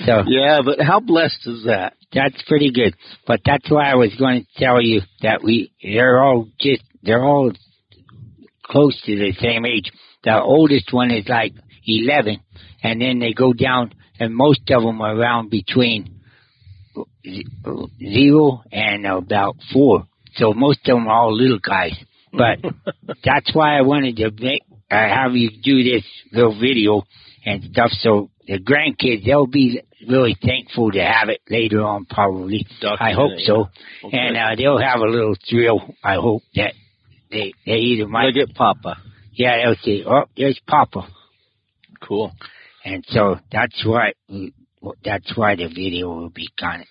So Yeah, but how blessed is that? that's pretty good. But that's why I was going to tell you that they're all close to the same age. The oldest one is like 11, and then they go down, and most of them are around between 0 and about 4. So most of them are all little guys. But that's why I wanted to have you do this little video and stuff. So the grandkids, they'll be really thankful to have it later on, probably. I hope so. Yeah. Okay. And they'll have a little thrill. I hope that they either might. Look at Papa. Yeah, they'll say, "Oh, there's Papa." Cool. And so that's why the video will be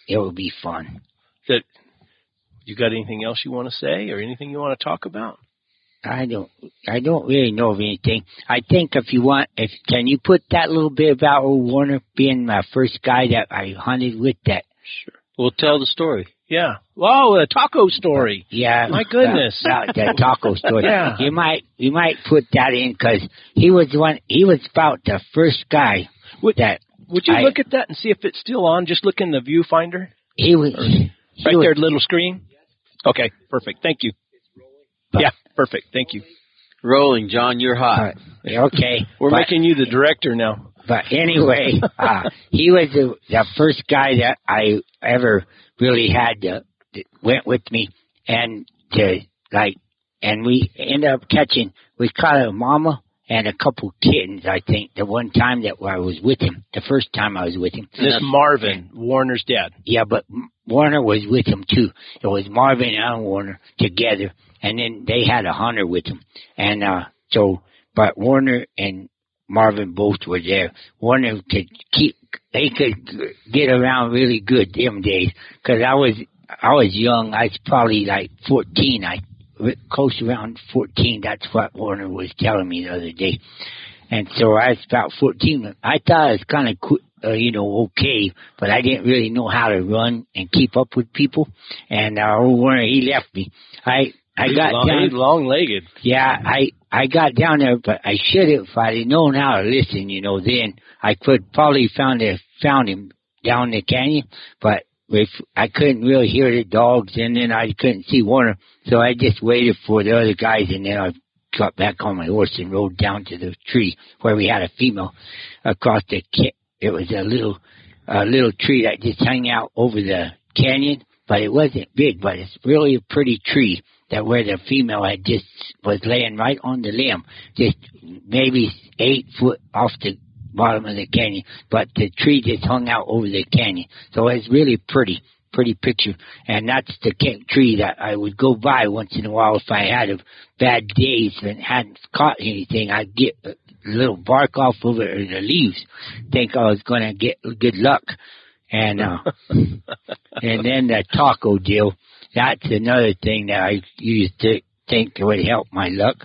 it will be fun. You got anything else you want to say or anything you want to talk about? I don't really know of anything. I think can you put that little bit about old Warner being my first guy that I hunted with that? Sure. Well, tell the story. Yeah. Whoa, a taco story. Yeah. My goodness. About the taco story. Yeah. You might put that in because he was about the first guy Would you look at that and see if it's still on? Just look in the viewfinder. He was Right there, little screen. Okay, perfect. Thank you. But- Yeah, perfect. Thank you. Rolling, John, you're hot. okay. We're making you the director now. But anyway, he was the first guy that I ever really had that went with me, and we ended up we caught a mama and a couple kittens, I think, the one time that I was with him, the first time I was with him. This Marvin, Warner's dad. Yeah, but Warner was with him too. It was Marvin and Warner together, and then they had a hunter with them. And but Warner and Marvin both were there. Warner could get around really good them days, because I was young. I was probably like 14. Close around 14. That's what Warner was telling me the other day. And so I was about 14. I thought it was kind of okay, but I didn't really know how to run and keep up with people. And old Warner, he left me. I got down. He's long-legged. Yeah, I got down there, but I should have. If I'd known how to listen, then I could probably found him down the canyon. But if I couldn't really hear the dogs, and then I couldn't see Warner, so I just waited for the other guys, and then I got back on my horse and rode down to the tree where we had a female across the. It was a little tree that just hung out over the canyon, but it wasn't big. But it's really a pretty tree. That where the female had just was laying right on the limb, just maybe 8 foot off the bottom of the canyon, but the tree just hung out over the canyon. So it's really pretty picture. And that's the tree that I would go by once in a while if I had a bad days and hadn't caught anything. I'd get a little bark off of it or the leaves, think I was going to get good luck. And and then the taco deal. That's another thing that I used to think would help my luck.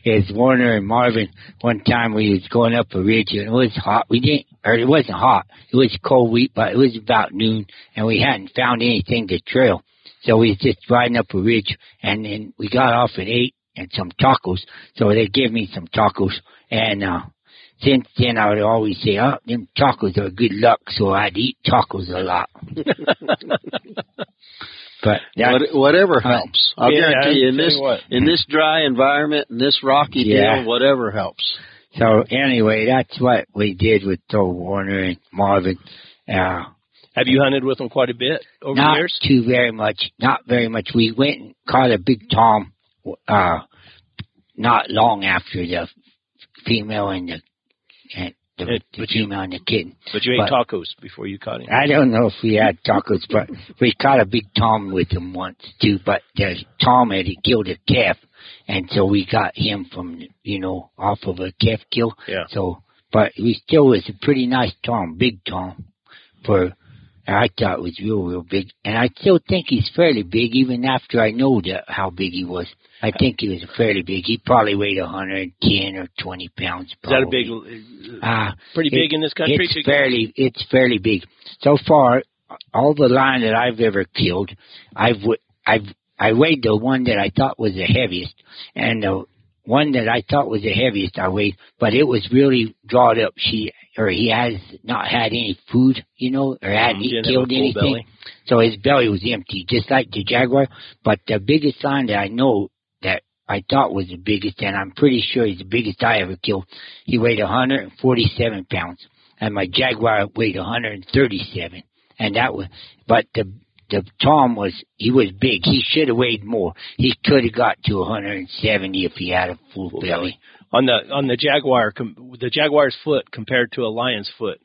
Is Warner and Marvin, one time we was going up a ridge and it was hot. It wasn't hot. It was cold, but it was about noon and we hadn't found anything to trail. So we was just riding up a ridge, and then we got off and ate and some tacos. So they gave me some tacos, and since then I would always say, "Oh, them tacos are good luck." So I'd eat tacos a lot. But whatever helps. I'll guarantee you, in this dry environment, in this rocky deal, whatever helps. So anyway, that's what we did with Warner and Marvin. Have you hunted with them quite a bit over the years? Not very much. We went and caught a big tom not long after the female and the female and the kitten. But you ate tacos before you caught him. I don't know if we had tacos, but we caught a big tom with him once too. But the tom had killed a calf, and so we got him from off of a calf kill. Yeah. So, but we still was a pretty nice tom, big tom, I thought it was real big, and I still think he's fairly big, even after I know how big he was. I think he was fairly big. He probably weighed 110 or 20 pounds. Probably. Is that pretty big in this country? It's fairly big. So far, all the line that I've ever killed, I weighed the one that I thought was the heaviest, and the one that I thought was the heaviest I weighed, but it was really drawed up. He has not had any food, or hadn't killed anything. Belly. So his belly was empty, just like the jaguar. But the biggest line that I know that I thought was the biggest, and I'm pretty sure he's the biggest I ever killed, he weighed 147 pounds. And my jaguar weighed 137. And that was, but the Tom he was big. He should have weighed more. He could have got to 170 if he had a full belly. On the jaguar, the jaguar's foot compared to a lion's foot,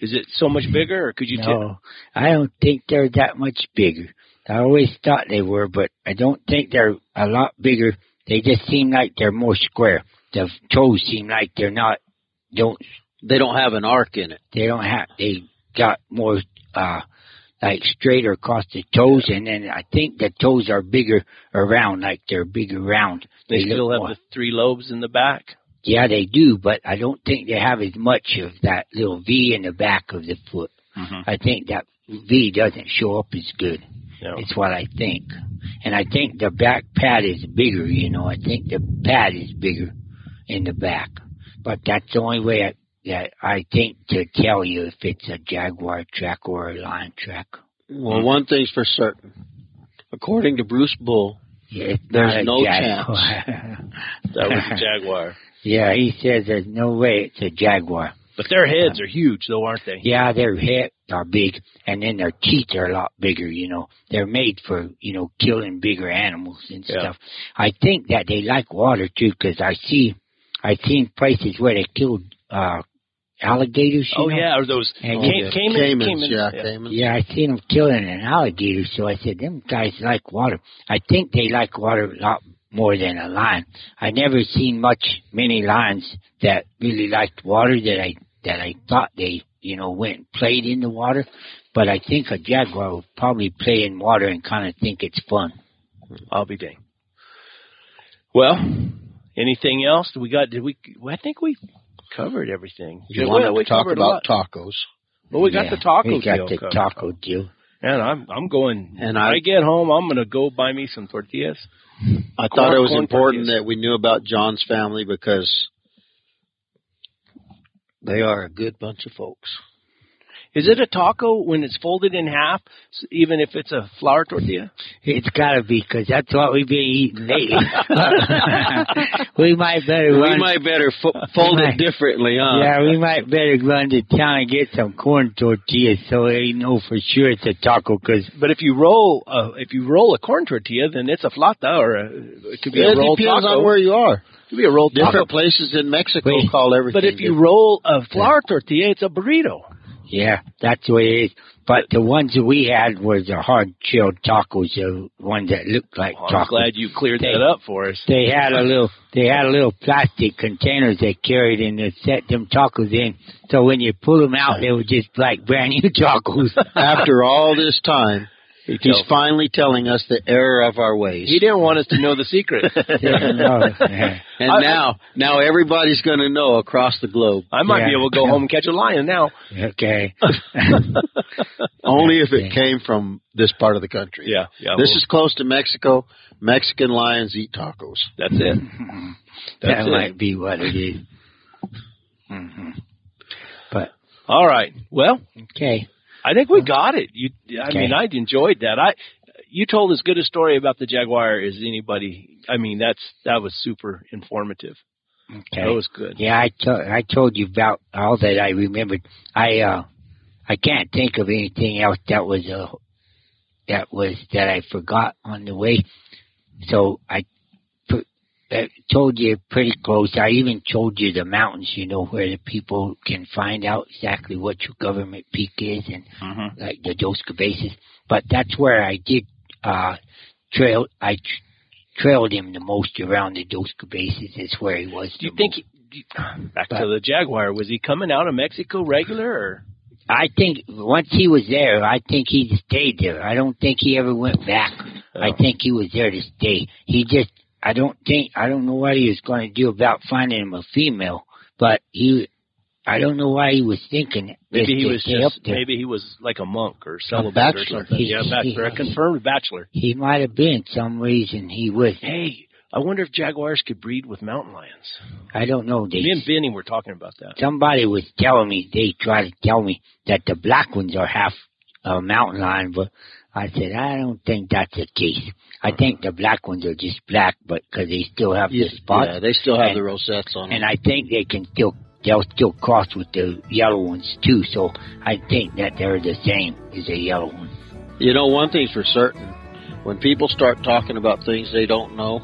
is it so much bigger, or could you tell? No, I don't think they're that much bigger. I always thought they were, but I don't think they're a lot bigger. They just seem like they're more square. The toes seem like they don't have an arc in it. They got more like straighter across the toes, and then I think the toes are bigger around, like they're bigger round. They still have the 3 lobes in the back? Yeah, they do, but I don't think they have as much of that little V in the back of the foot. Mm-hmm. I think that V doesn't show up as good. No. It's what I think. And I think the back pad is bigger, I think the pad is bigger in the back. But that's the only way I think to tell you if it's a jaguar track or a lion track. Well, one thing's for certain. According to Bruce Bull, there's no chance that was a jaguar. Yeah, he says there's no way it's a jaguar. But their heads are huge, though, aren't they? Yeah, their heads are big, and then their teeth are a lot bigger, They're made for, killing bigger animals and stuff. I think that they like water, too, because I've seen places where they killed alligators. Or those caimans. Caimans. Yeah, I seen them killing an alligator, so I said, them guys like water. I think they like water a lot more than a lion. I never seen many lions that really liked water that I thought they, went and played in the water. But I think a jaguar would probably play in water and kind of think it's fun. I'll be dang. Well, anything else? I think we covered everything. You want to talk about tacos? Well, we got the taco deal. We got the taco deal. And I'm going. And when I get home, I'm going to go buy me some tortillas. I thought it was important that we knew about John's family because they are a good bunch of folks. Is it a taco when it's folded in half, even if it's a flour tortilla? It's got to be, because that's what we've been eating lately. We might better fold it differently, huh? Yeah, we might better run to town and get some corn tortillas so they know for sure it's a taco. But if you roll a corn tortilla, then it's a flauta, or it could be a rolled taco. It depends on where you are. It could be a rolled taco. Different places in Mexico call everything. But if you roll a flour tortilla, it's a burrito. Yeah, that's the way it is. But the ones that we had were the hard-shelled tacos, the ones that looked like tacos. I'm glad you cleared that up for us. They had a little plastic containers they carried and they set them tacos in. So when you pull them out, they were just like brand new tacos. After all this time, he's finally telling us the error of our ways. He didn't want us to know the secret. And now everybody's going to know across the globe. I might be able to go home and catch a lion now. Okay. Only if it came from this part of the country. Yeah. This is close to Mexico. Mexican lions eat tacos. That's it. That might be what it is. Mm-hmm. But all right. Well. Okay. I think we got it. I mean, I enjoyed that. You told as good a story about the jaguar as anybody. I mean, that was super informative. Okay, that was good. Yeah, I told you about all that I remembered. I can't think of anything else that I forgot on the way. So I told you pretty close. I even told you the mountains, where the people can find out exactly what your government peak is and like the Dos Cabezas. But that's where I did trailed him the most around the Dos Cabezas. Is where he was. Do you think, back to the jaguar, was he coming out of Mexico regular? Or? I think once he was there, I think he stayed there. I don't think he ever went back. Oh. I think he was there to stay. I don't know what he was going to do about finding him a female, but I don't know why he was thinking. Maybe he to was stay up just, there. maybe he was like a monk or celibate or bachelor. something. Yeah, bachelor, a confirmed bachelor. He might have been. Some reason he was. Hey, I wonder if jaguars could breed with mountain lions. I don't know. Me and Benny were talking about that. Somebody was telling me, they tried to tell me that the black ones are half mountain lion, but I said, I don't think that's the case. I think the black ones are just black, but because they still have the spots. Yeah, they still have the rosettes on them. And I think they'll still cross with the yellow ones too, so I think that they're the same as the yellow ones. You know, one thing's for certain. When people start talking about things they don't know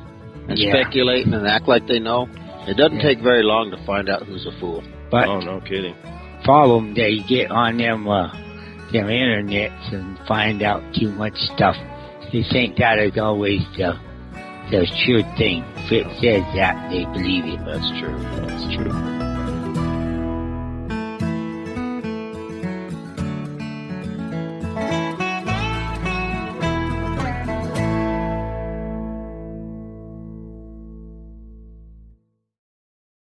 and speculating and act like they know, it doesn't take very long to find out who's a fool. But Oh, no kidding. problem, they get on them internets and find out too much stuff. They think that is always the sure thing. If it says that, they believe it. That's true. That's true.